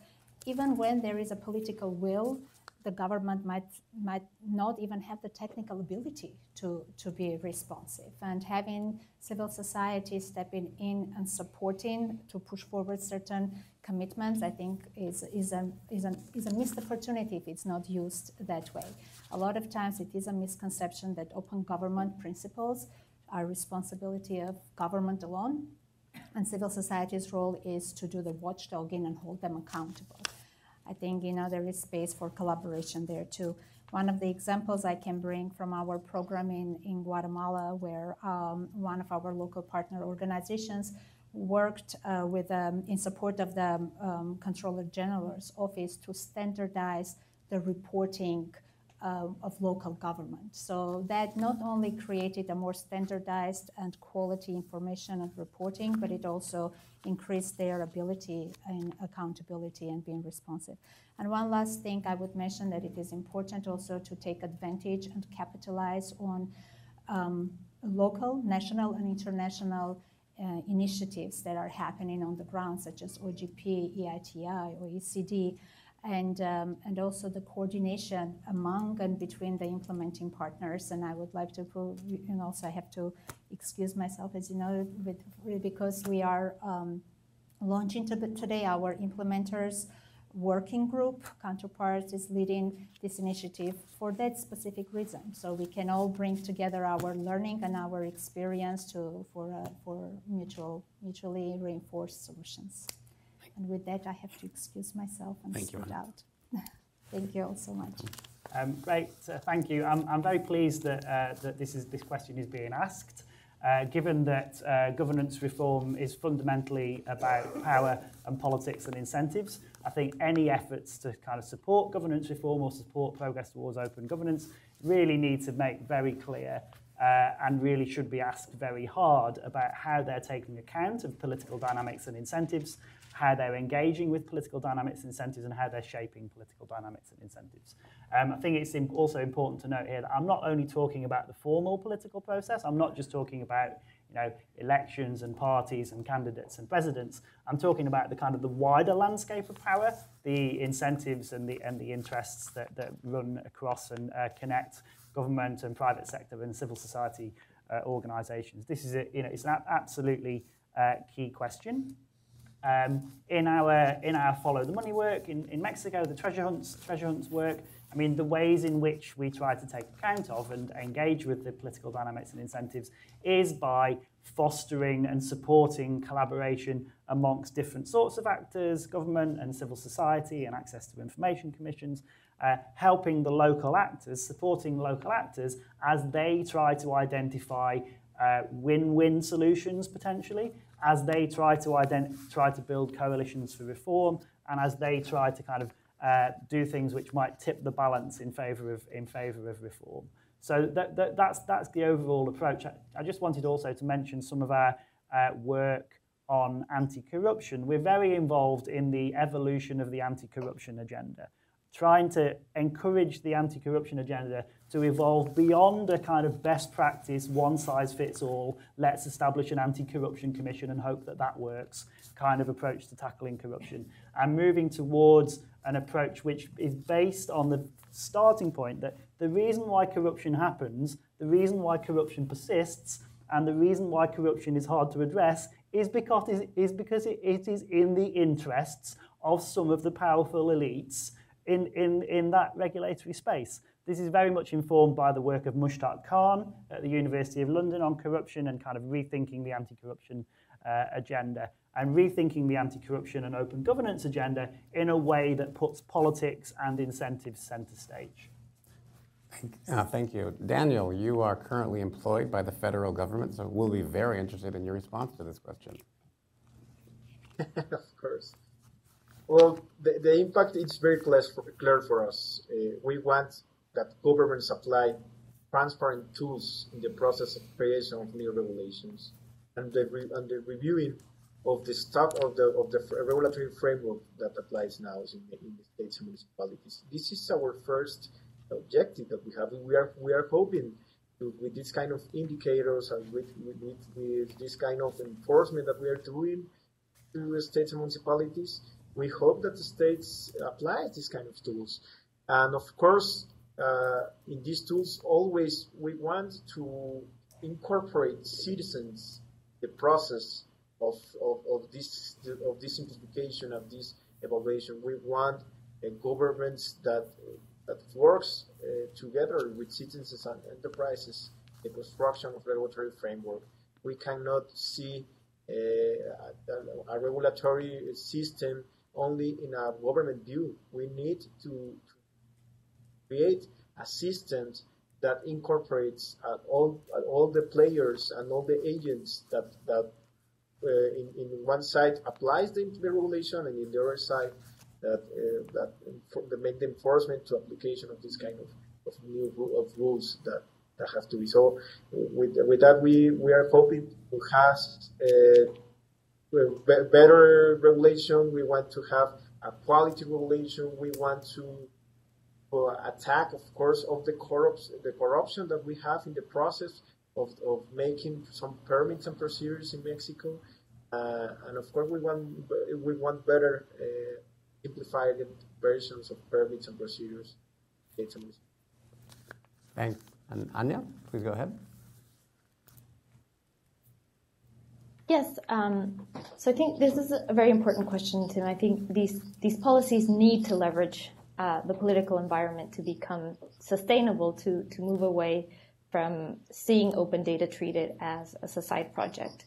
even when there is a political will, the government might not even have the technical ability to be responsive. And having civil society stepping in and supporting to push forward certain commitments, I think, is a missed opportunity if it's not used that way. A lot of times it is a misconception that open government principles are responsibility of government alone, and civil society's role is to do the watchdogging and hold them accountable. I think there is space for collaboration there too. One of the examples I can bring from our program in Guatemala, where one of our local partner organizations worked in support of the Comptroller General's office to standardize the reporting of local government. So that not only created a more standardized and quality information and reporting, but it also increased their ability in accountability and being responsive. And one last thing I would mention, that it is important also to take advantage and capitalize on local, national, and international initiatives that are happening on the ground, such as OGP, EITI, OECD, and also the coordination among and between the implementing partners. And I would like to prove, also I have to excuse myself, as you know, because we are launching today our implementers working group. Counterparts is leading this initiative for that specific reason. So we can all bring together our learning and our experience for mutually reinforced solutions. And with that, I have to excuse myself and scoot out. Thank you all so much. Great, thank you. I'm very pleased that this question is being asked, given that governance reform is fundamentally about power and politics and incentives. I think any efforts to kind of support governance reform or support progress towards open governance really need to make very clear and really should be asked very hard about how they're taking account of political dynamics and incentives, how they're engaging with political dynamics and incentives, and how they're shaping political dynamics and incentives. I think it's also important to note here that I'm not only talking about the formal political process. I'm not just talking about elections and parties and candidates and presidents. I'm talking about the kind of the wider landscape of power, the incentives and the interests that run across and connect government and private sector and civil society organisations. This is it's an absolutely key question. In our follow the money work in Mexico, the treasure hunts work, I mean, the ways in which we try to take account of and engage with the political dynamics and incentives is by fostering and supporting collaboration amongst different sorts of actors, government and civil society, and access to information commissions, helping the local actors, supporting local actors as they try to identify win-win solutions potentially, as they try to build coalitions for reform, and as they try to kind of do things which might tip the balance in favour of reform. So that's the overall approach. I just wanted also to mention some of our work on anti-corruption. We're very involved in the evolution of the anti-corruption agenda, trying to encourage the anti-corruption agenda to evolve beyond a kind of best practice, one-size-fits-all, let's establish an anti-corruption commission and hope that that works kind of approach to tackling corruption, and moving towards an approach which is based on the starting point that the reason why corruption happens, the reason why corruption persists, and the reason why corruption is hard to address is because it is in the interests of some of the powerful elites in that regulatory space. This is very much informed by the work of Mushtaq Khan at the University of London on corruption and kind of rethinking the anti-corruption agenda and rethinking the anti-corruption and open governance agenda in a way that puts politics and incentives center stage. Thank you. Daniel, you are currently employed by the federal government, so we'll be very interested in your response to this question. Of course. Well, the impact is very clear for us. We want that governments apply transparent tools in the process of creation of new regulations and the reviewing of the stock of the regulatory framework that applies now in the states and municipalities. This is our first objective that we have. We are hoping with this kind of indicators and with this kind of enforcement that we are doing to the states and municipalities, we hope that the states apply these kind of tools. And of course, in these tools, always we want to incorporate citizens, the process of this simplification, of this evaluation. We want governments that works together with citizens and enterprises, the construction of regulatory framework. We cannot see a regulatory system only in a government view. We need to create a system that incorporates all the players and all the agents that in one side applies the regulation, and in the other side that make the enforcement to application of this kind of new rules that have to be. So with that, we are hoping to have better regulation. We want to have a quality regulation. We want to attack, of course, of the corruption that we have in the process of making some permits and procedures in Mexico, and of course we want better simplified versions of permits and procedures. Thanks. And Anya, please go ahead. Yes, so I think this is a very important question, Tim. I think these policies need to leverage the political environment to become sustainable, to move away from seeing open data treated as a side project,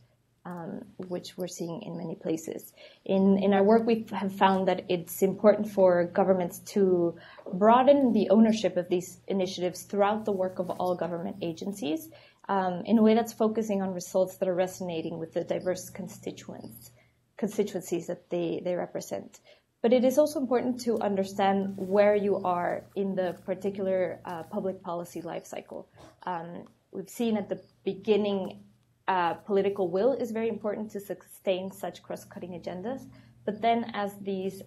which we're seeing in many places. In our work, we have found that it's important for governments to broaden the ownership of these initiatives throughout the work of all government agencies in a way that's focusing on results that are resonating with the diverse constituencies that they represent. But it is also important to understand where you are in the particular public policy life cycle. We've seen at the beginning political will is very important to sustain such cross-cutting agendas. But then as these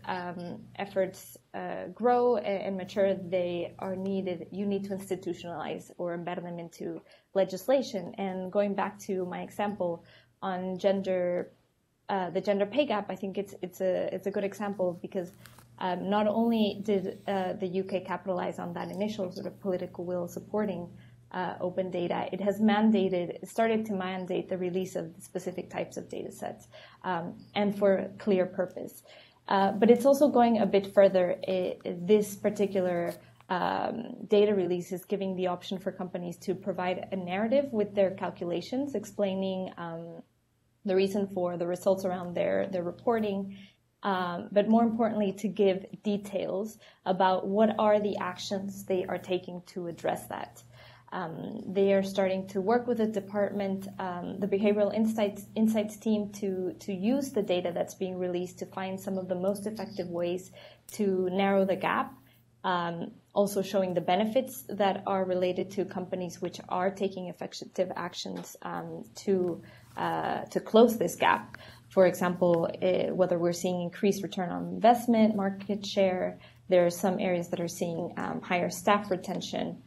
efforts grow and mature, they are needed. You need to institutionalize or embed them into legislation. And going back to my example on the gender pay gap, I think it's a good example because not only did the UK capitalize on that initial sort of political will supporting open data, it has started to mandate the release of specific types of data sets, and for a clear purpose. But it's also going a bit further. This particular data release is giving the option for companies to provide a narrative with their calculations, explaining the reason for the results around their reporting, but more importantly, to give details about what are the actions they are taking to address that. They are starting to work with the department, the behavioral insights team, to use the data that's being released to find some of the most effective ways to narrow the gap. Also showing the benefits that are related to companies which are taking effective actions to close this gap. For example, whether we're seeing increased return on investment, market share. There are some areas that are seeing higher staff retention.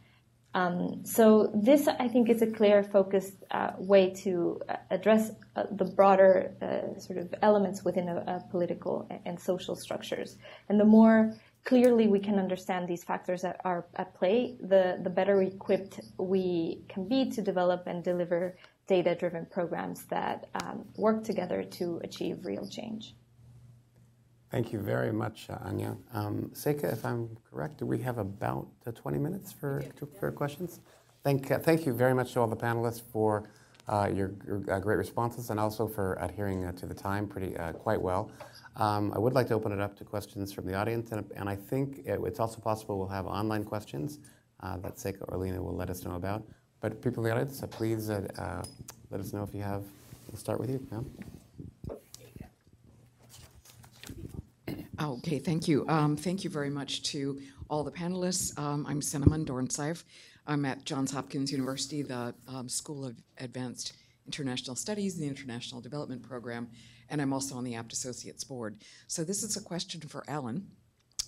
So this, I think, is a clear, focused way to address the broader sort of elements within a political and social structures. And the more clearly we can understand these factors that are at play, the better equipped we can be to develop and deliver data-driven programs that work together to achieve real change. Thank you very much, Anya. Seika, if I'm correct, do we have about 20 minutes for questions? Thank you very much to all the panelists for your great responses, and also for adhering to the time quite well. I would like to open it up to questions from the audience, and I think it's also possible we'll have online questions that Seika or Lena will let us know about. But people in the audience, please let us know if you have. We'll start with you. Yeah? Okay, thank you. Thank you very much to all the panelists. I'm Cinnamon Dornsife. I'm at Johns Hopkins University, the School of Advanced International Studies, the International Development Program, and I'm also on the Apt Associates Board. So this is a question for Alan,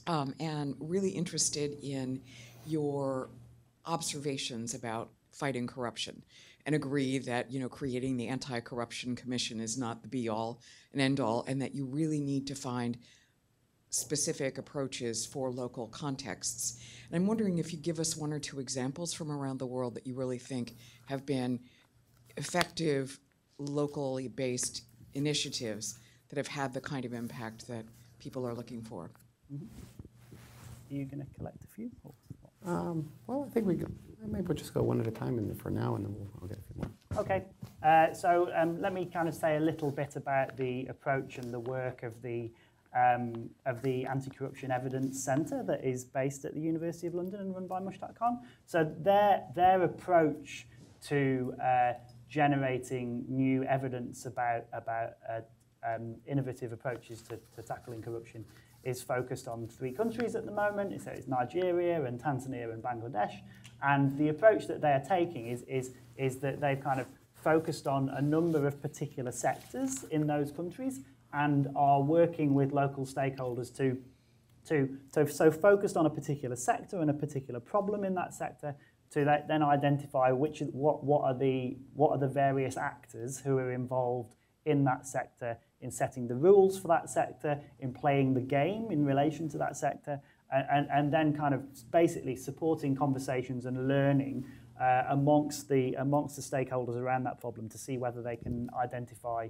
and really interested in your observations about fighting corruption, and agree that, you know, creating the Anti-Corruption Commission is not the be-all and end-all, and that you really need to find specific approaches for local contexts. And I'm wondering if you give us one or two examples from around the world that you really think have been effective, locally based initiatives that have had the kind of impact that people are looking for. Mm-hmm. Are you going to collect a few? Well, I think maybe we'll just go one at a time for now, and then we'll get a few more. Okay. So let me kind of say a little bit about the approach and the work of the Anti-Corruption Evidence Centre that is based at the University of London and run by mush.com. So their approach to generating new evidence about innovative approaches to tackling corruption is focused on 3 countries at the moment. It's Nigeria and Tanzania and Bangladesh. And the approach that they are taking is that they've kind of focused on a number of particular sectors in those countries, and are working with local stakeholders so focused on a particular sector and a particular problem in that sector, to then identify what are the various actors who are involved in that sector, in setting the rules for that sector, in playing the game in relation to that sector, and then kind of basically supporting conversations and learning amongst the stakeholders around that problem, to see whether they can identify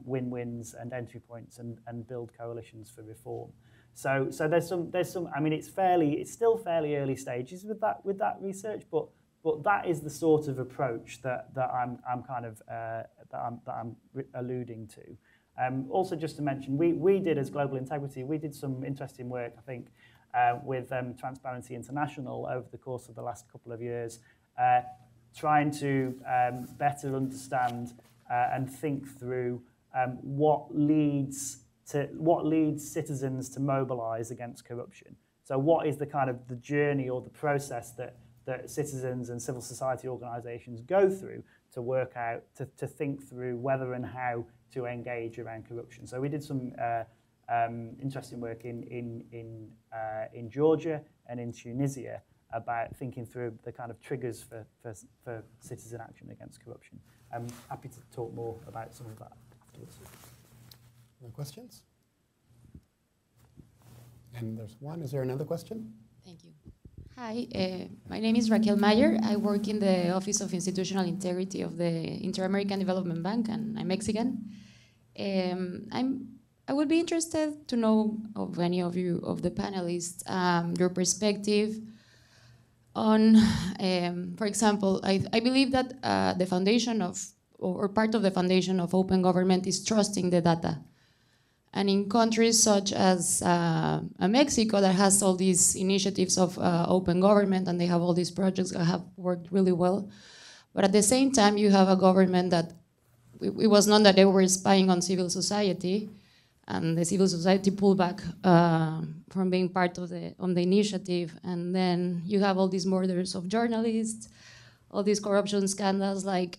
win-wins and entry points and build coalitions for reform. So there's some. I mean, it's still fairly early stages with that research, but that is the sort of approach that I'm alluding to. Also, just to mention, we did, as Global Integrity, we did some interesting work, I think, with Transparency International over the course of the last couple of years, trying to better understand and think through what leads citizens to mobilize against corruption. So what is the kind of the journey or the process that citizens and civil society organizations go through to work out, to think through whether and how to engage around corruption. So we did some interesting work in Georgia and in Tunisia about thinking through the kind of triggers for citizen action against corruption. I'm happy to talk more about some of that afterwards. Other questions? And there's one. Is there another question? Thank you. Hi, my name is Raquel Mayer. I work in the Office of Institutional Integrity of the Inter-American Development Bank, and I'm Mexican. I would be interested to know of any of you, of the panelists, your perspective on, for example, I believe that the foundation of, or part of the foundation of open government is trusting the data. And in countries such as Mexico, that has all these initiatives of open government, and they have all these projects that have worked really well. But at the same time, you have a government that it was known that they were spying on civil society, and the civil society pulled back from being part of the initiative. And then you have all these murders of journalists, all these corruption scandals. Like,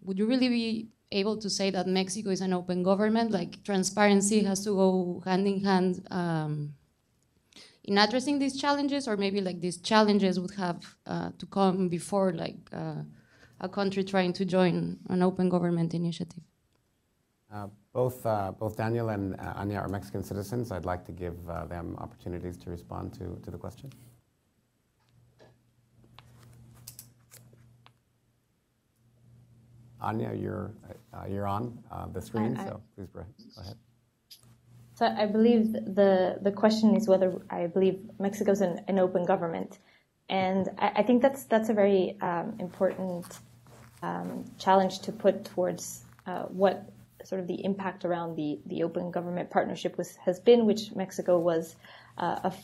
would you really be able to say that Mexico is an open government? Like, transparency has to go hand in hand in addressing these challenges, or maybe like these challenges would have to come before like a country trying to join an open government initiative? Both Daniel and Anya are Mexican citizens. I'd like to give them opportunities to respond to the question. Anya, you're on the screen, so please go ahead. So I believe the question is whether I believe Mexico's an open government, and I think that's a very important challenge to put towards what sort of the impact around the open government partnership has been, which Mexico was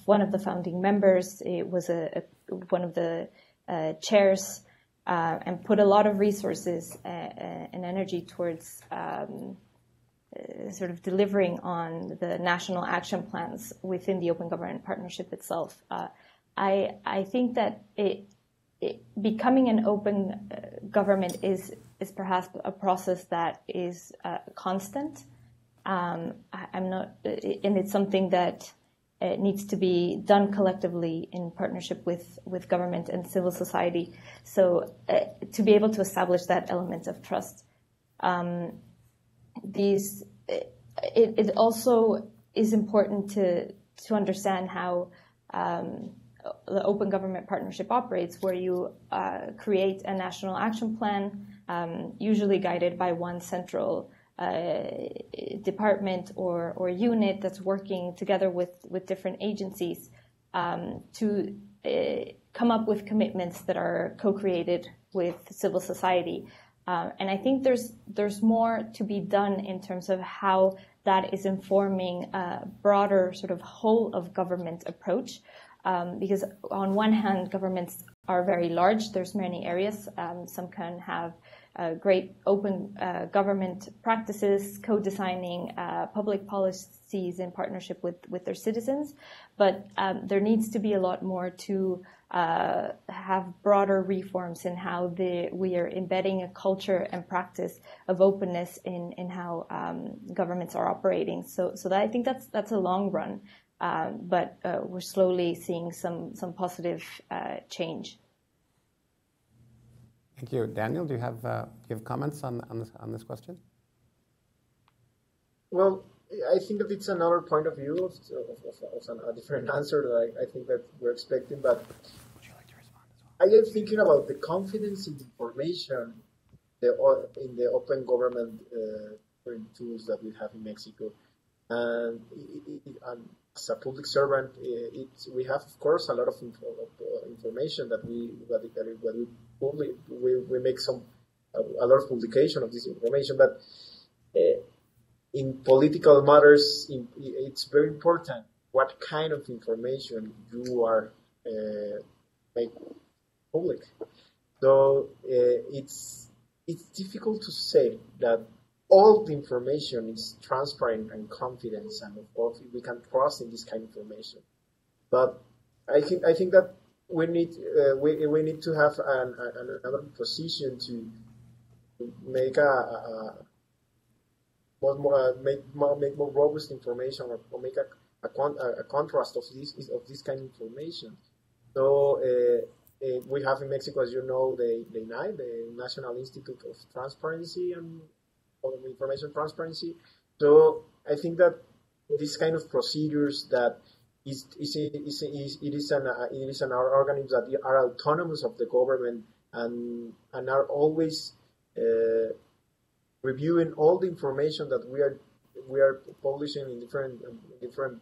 one of the founding members. It was one of the chairs. And put a lot of resources and energy towards sort of delivering on the national action plans within the Open Government Partnership itself. I think that becoming an open government is perhaps a process that is constant. I'm not, and it's something that it needs to be done collectively in partnership with government and civil society. So to be able to establish that element of trust. It also is important to understand how the Open Government Partnership operates, where you create a national action plan, usually guided by one central department or unit that's working together with different agencies to come up with commitments that are co-created with civil society. And I think there's more to be done in terms of how that is informing a broader sort of whole of government approach. Because on one hand, governments are very large. There's many areas. Some can have great open government practices, co-designing public policies in partnership with their citizens. But there needs to be a lot more to have broader reforms in how we are embedding a culture and practice of openness in how governments are operating. So that, I think that's a long run, but we're slowly seeing some positive change. Thank you. Daniel, do you have comments on this question? Well, I think that it's another point of view of a different answer that I think that we're expecting. But would you like to respond as well? I am thinking about the confidence in information in the open government tools that we have in Mexico. And as a public servant, we have, of course, a lot of information that we make a lot of publication of this information. But in political matters, it's very important what kind of information you are make public. So it's difficult to say that all the information is transparent and confident, and of course we can trust in this kind of information. But I think that we need to have another position to make make more robust information, or make a contrast of this kind of information. So we have in Mexico, as you know, the NITE, the National Institute of Transparency and Information Transparency. So I think that these kind of procedures that it is an organism that are autonomous of the government and are always reviewing all the information that we are publishing in different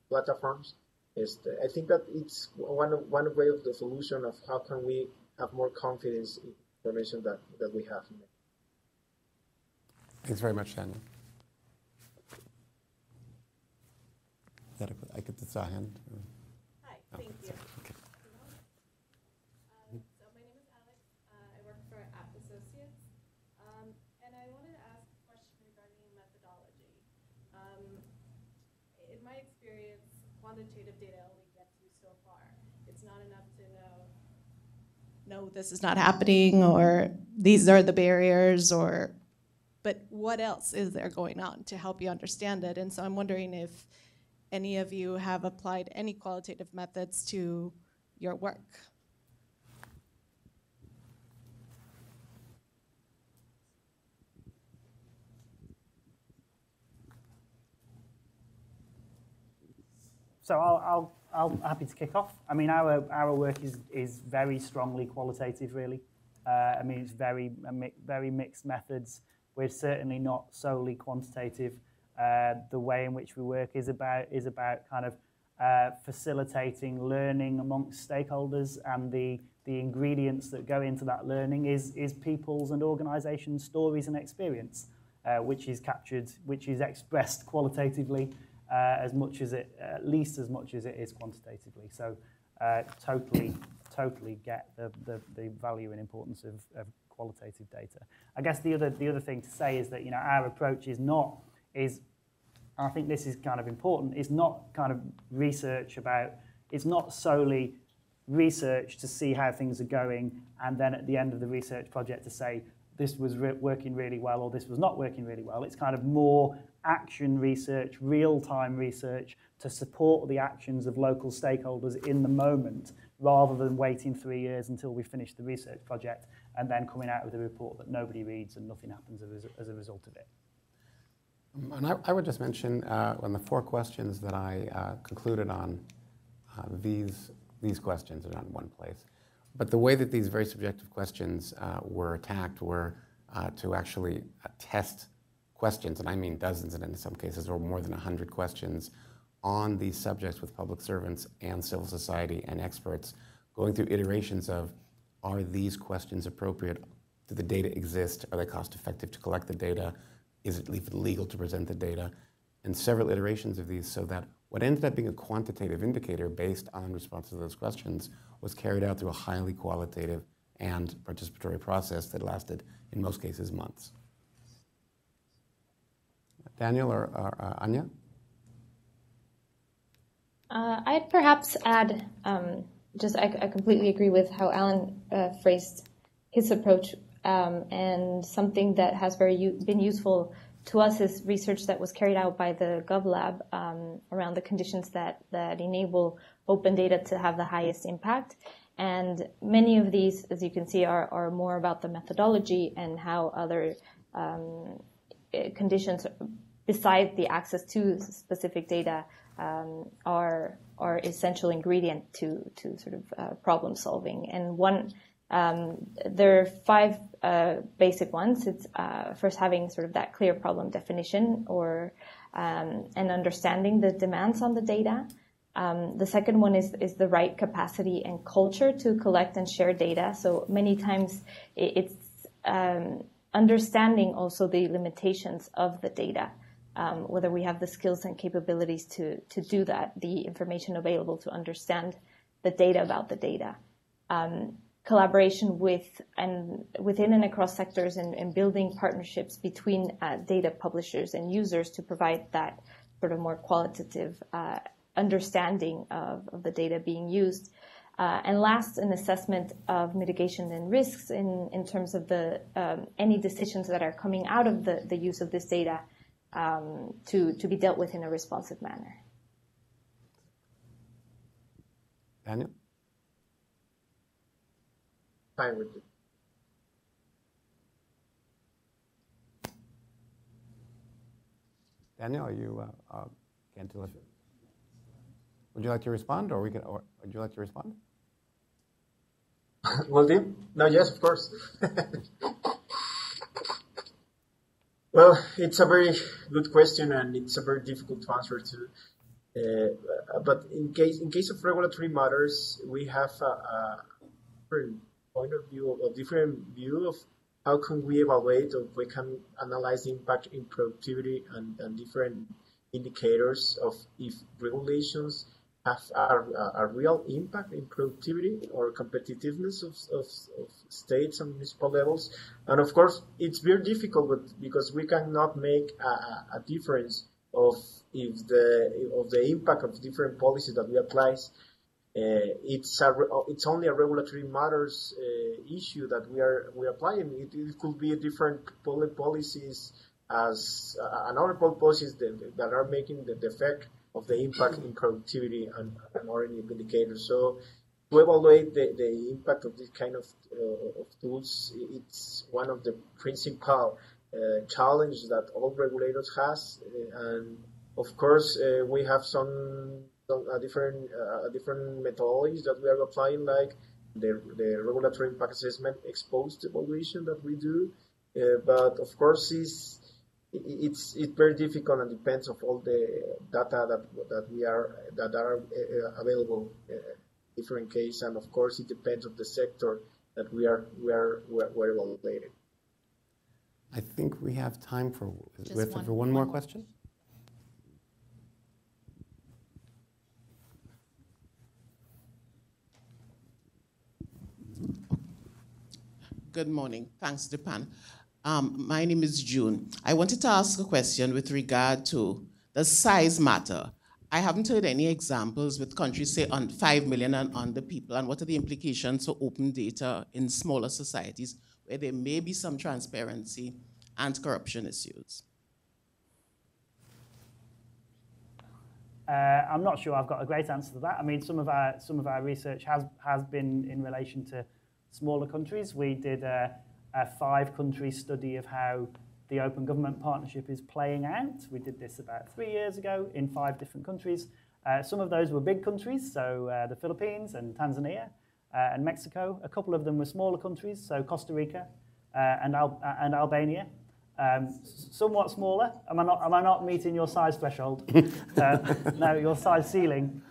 platforms. I think that it's one way of the solution of how can we have more confidence in information that we have. Thanks very much, Daniel. I get this hand. Hi, thank you. Okay. So my name is Alex. I work for App Associates. And I wanted to ask a question regarding methodology. In my experience, quantitative data only gets you so far. It's not enough to know, no, this is not happening, or these are the barriers, but what else is there going on to help you understand it? And so I'm wondering if any of you have applied any qualitative methods to your work. So I'm happy to kick off. I mean, our work is very strongly qualitative, really. I mean, it's very mixed methods. We're certainly not solely quantitative. The way in which we work is about kind of facilitating learning amongst stakeholders, and the ingredients that go into that learning is people's and organisations' stories and experience, which is expressed qualitatively at least as much as it is quantitatively. So totally get the value and importance of qualitative data. I guess the other thing to say is that our approach is I think this is kind of important, is not kind of research it's not solely research to see how things are going and then at the end of the research project to say this was working really well or this was not working really well. It's kind of more action research, real-time research to support the actions of local stakeholders in the moment, rather than waiting 3 years until we finish the research project and then coming out with a report that nobody reads and nothing happens as a result of it. And I would just mention on the 4 questions that I concluded on, these questions are not in one place. But the way that these very subjective questions were attacked were to actually test questions, and I mean dozens, and in some cases, or more than 100 questions on these subjects with public servants and civil society and experts, going through iterations of, are these questions appropriate? Do the data exist? Are they cost effective to collect the data? Is it legal to present the data? And several iterations of these, so that what ended up being a quantitative indicator based on responses to those questions was carried out through a highly qualitative and participatory process that lasted, in most cases, months. Daniel or Anya? I'd perhaps add, I completely agree with how Alan phrased his approach, and something that has been useful to us is research that was carried out by the GovLab around the conditions that enable open data to have the highest impact. And many of these, as you can see, are more about the methodology and how other conditions besides the access to specific data are essential ingredient to sort of problem solving. And there are 5 basic ones. It's first having sort of that clear problem definition and understanding the demands on the data. The second one is the right capacity and culture to collect and share data. So many times it's understanding also the limitations of the data, whether we have the skills and capabilities to do that, the information available to understand the data about the data. Collaboration within and across sectors and building partnerships between data publishers and users to provide that sort of more qualitative understanding of the data being used. And last, an assessment of mitigation and risks in terms of any decisions that are coming out of the use of this data to be dealt with in a responsive manner. Daniel? Fine with it. Daniel, are you again to listen? Would you like to respond, or would you like to respond? Well, no, yes, of course. Well, it's a very good question, and it's a very difficult to answer to. But in case of regulatory matters, we have a different point of view, a different view of how can we evaluate, or we can analyze the impact in productivity and different indicators of if regulations have a real impact in productivity or competitiveness of states and municipal levels. And of course, it's very difficult because we cannot make a difference of the impact of different policies that we apply. It's only a regulatory matters issue that we are applying. It could be a different policies as another policies that are making the effect of the impact in productivity and other indicators. So to evaluate the impact of this kind of tools, it's one of the principal challenges that all regulators has. And of course, we have some different methodologies that we are applying, like the regulatory impact assessment exposed evaluation that we do. But of course, it's very difficult and depends of all the data that are available different case, and of course it depends on the sector that we're evaluating. I think we have time for one more question. Good morning. Thanks, Depan. My name is June. I wanted to ask a question with regard to the size matter. I haven't heard any examples with countries, say, on 5 million and under people, and what are the implications for open data in smaller societies where there may be some transparency and corruption issues? I'm not sure I've got a great answer to that. I mean, some of our research has been in relation to smaller countries. We did a 5-country study of how the Open Government Partnership is playing out. We did this about 3 years ago in 5 different countries. Some of those were big countries, so the Philippines and Tanzania and Mexico. A couple of them were smaller countries, so Costa Rica and Albania. Somewhat smaller. Am I not meeting your size threshold? No, your size ceiling.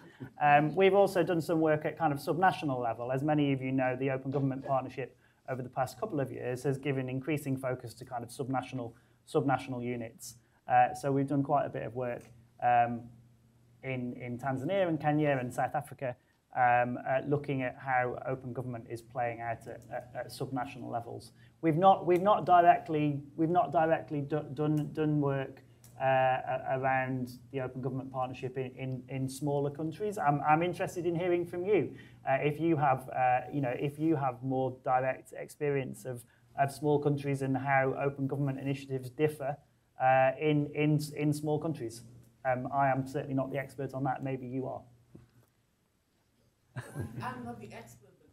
We've also done some work at kind of subnational level. As many of you know, the Open Government Partnership over the past couple of years has given increasing focus to kind of subnational units. So we've done quite a bit of work in Tanzania and Kenya and South Africa, looking at how open government is playing out at subnational levels. We've not directly done work around the Open Government Partnership in smaller countries. I'm interested in hearing from you if you have more direct experience of small countries and how open government initiatives differ in small countries. I am certainly not the expert on that. Maybe you are. I'm not the expert, but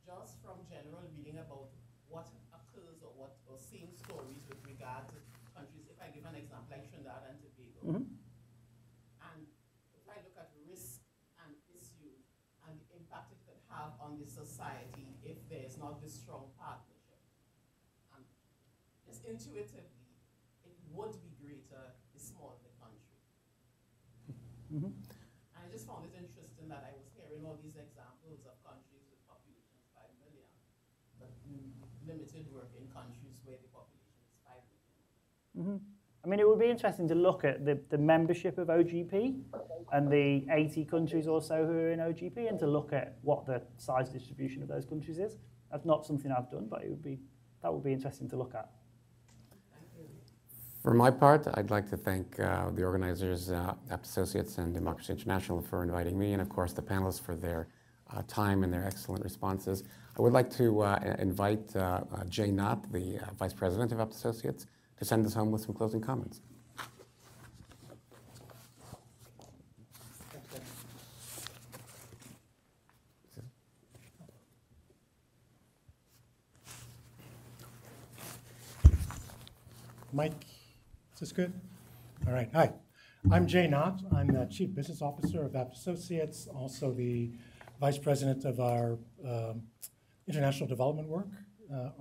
just from general reading about what occurs or seeing stories with regard to countries. If I give an example, like Trinidad and Tobago, and if I look at risk and issues and the impact it could have on the society if there is not this strong partnership, just intuitively, it would be greater the smaller the country. And I just found it interesting that I was hearing all these examples of countries with populations 5 million, but limited work in countries where the population is 5 million. I mean, it would be interesting to look at the membership of OGP and the 80 countries or so who are in OGP, and to look at what the size distribution of those countries is. That's not something I've done, but that would be interesting to look at. For my part, I'd like to thank the organizers, Apt Associates and Democracy International, for inviting me, and of course the panelists for their time and their excellent responses. I would like to invite Jay Knott, the Vice President of Apt Associates, to send us home with some closing comments. Mike, is this good? All right, hi. I'm Jay Knott. I'm the Chief Business Officer of Abt Associates, also the Vice President of our international development work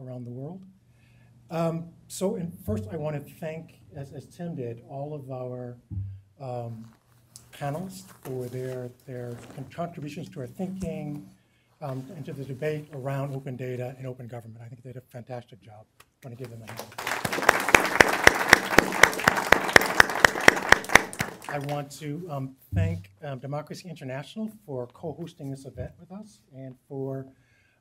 around the world. First, I want to thank, as Tim did, all of our panelists for their contributions to our thinking and to the debate around open data and open government. I think they did a fantastic job. I want to give them a hand. I want to thank Democracy International for co-hosting this event with us, and for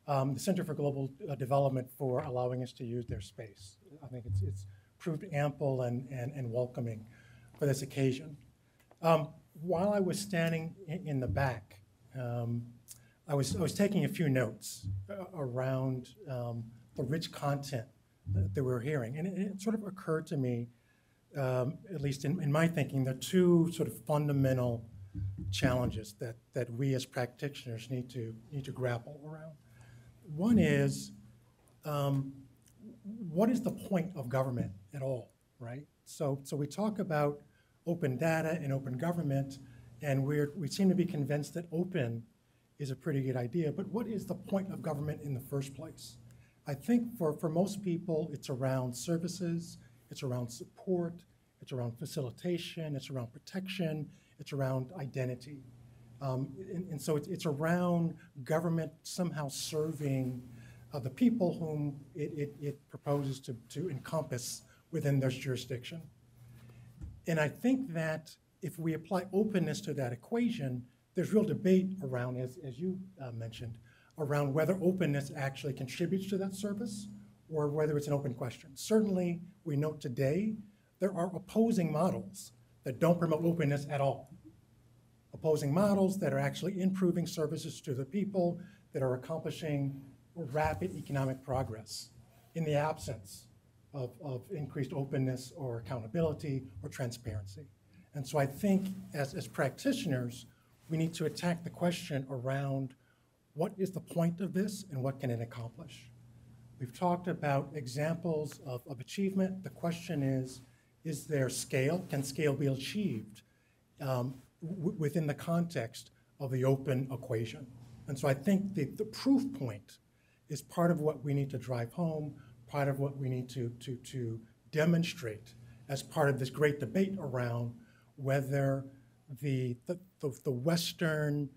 the Center for Global Development for allowing us to use their space. I think it's proved ample and welcoming for this occasion. While I was standing in the back, I was taking a few notes around the rich content that we're hearing, and it sort of occurred to me, at least in my thinking, there are two sort of fundamental challenges that we as practitioners need to grapple around. One is, what is the point of government at all, right? So we talk about open data and open government, and we seem to be convinced that open is a pretty good idea, but what is the point of government in the first place? I think for most people, it's around services, it's around support, it's around facilitation, it's around protection, it's around identity. And so it's around government somehow serving the people whom it proposes to encompass within their jurisdiction. And I think that if we apply openness to that equation, there's real debate around, as you mentioned, around whether openness actually contributes to that service or whether it's an open question. Certainly, we note today there are opposing models that don't promote openness at all. Opposing models that are actually improving services to the people, that are accomplishing rapid economic progress in the absence of increased openness or accountability or transparency. And so I think as practitioners, we need to attack the question around what is the point of this and what can it accomplish? We've talked about examples of achievement. The question is there scale? Can scale be achieved within the context of the open equation? And so I think the proof point is part of what we need to drive home, part of what we need to demonstrate as part of this great debate around whether the Western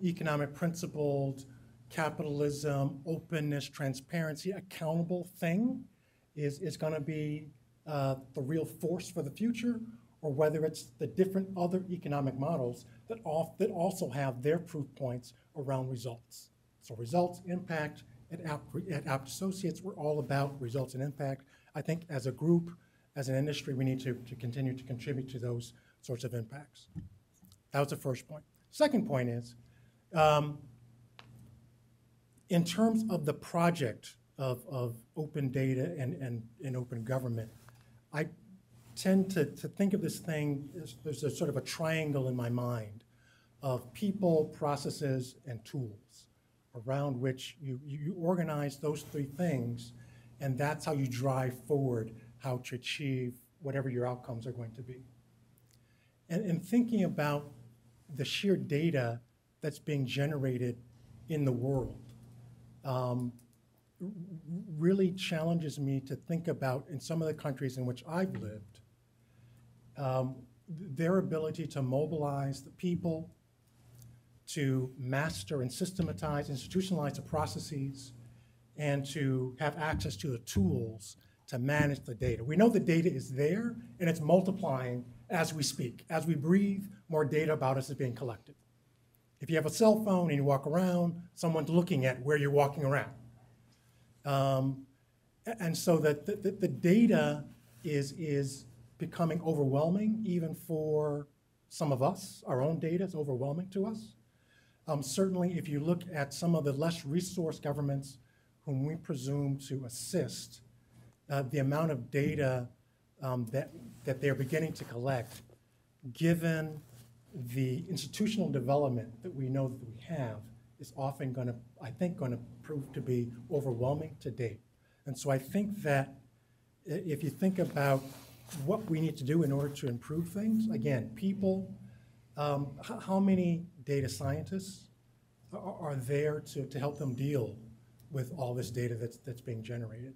economic principled capitalism, openness, transparency, accountable thing is going to be the real force for the future, or whether it's the different other economic models that also have their proof points around results. So results, impact. At Abt Associates, we're all about results and impact. I think as a group, as an industry, we need to continue to contribute to those sorts of impacts. That was the first point. Second point is, in terms of the project of open data and open government, I tend to think of this thing as there's a sort of a triangle in my mind of people, processes, and tools around which you organize those three things, and that's how you drive forward how to achieve whatever your outcomes are going to be. And thinking about the sheer data that's being generated in the world really challenges me to think about, in some of the countries in which I've lived, their ability to mobilize the people, to master and systematize, institutionalize the processes, and to have access to the tools to manage the data. We know the data is there, and it's multiplying as we speak. As we breathe, more data about us is being collected. If you have a cell phone and you walk around, someone's looking at where you're walking around. And so that the data is becoming overwhelming, even for some of us. Our own data is overwhelming to us. Certainly, if you look at some of the less resourced governments whom we presume to assist, the amount of data that they're beginning to collect, given the institutional development that we know that we have, is often going to, I think, going to prove to be overwhelming to date. And so I think that if you think about what we need to do in order to improve things. Again, people, how many data scientists are there to help them deal with all this data that's being generated?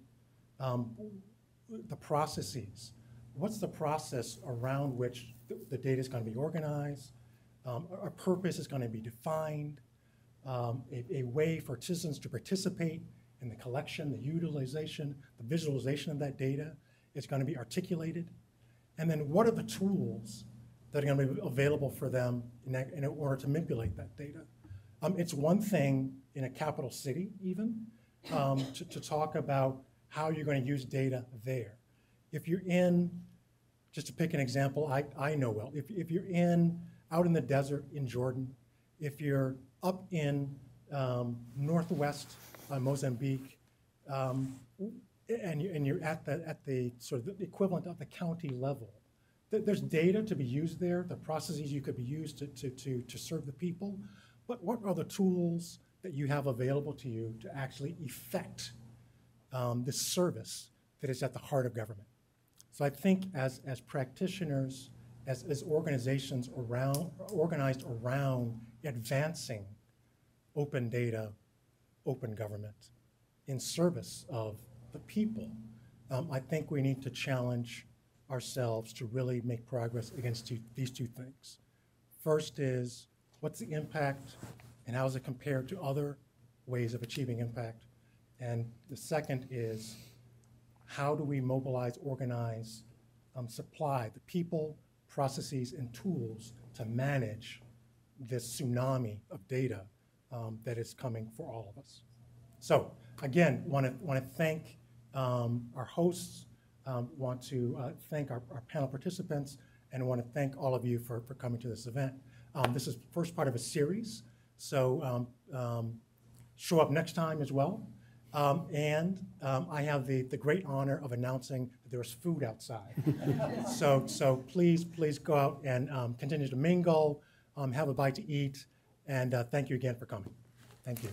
The processes. What's the process around which the data is going to be organized? A purpose is going to be defined. A way for citizens to participate in the collection, the utilization, the visualization of that data is going to be articulated. And then what are the tools that are going to be available for them in order to manipulate that data? It's one thing in a capital city even to talk about how you're going to use data there. If you're in, just to pick an example I know well, if you're out in the desert in Jordan, if you're up in northwest Mozambique, and you're at the sort of the equivalent of the county level, there's data to be used there, the processes you could be used to serve the people, but what are the tools that you have available to you to actually effect this service that is at the heart of government? So I think as practitioners, as organizations organized around advancing open data, open government in service of the people, I think we need to challenge ourselves to really make progress against these two things. First is, what's the impact and how does it compare to other ways of achieving impact? And the second is, how do we mobilize, organize, supply the people, processes, and tools to manage this tsunami of data that is coming for all of us? So again, want to thank our hosts, want to thank our panel participants, and want to thank all of you for coming to this event. This is the first part of a series, so show up next time as well. And I have the great honor of announcing that there's food outside. so please go out and continue to mingle, have a bite to eat, and thank you again for coming. Thank you.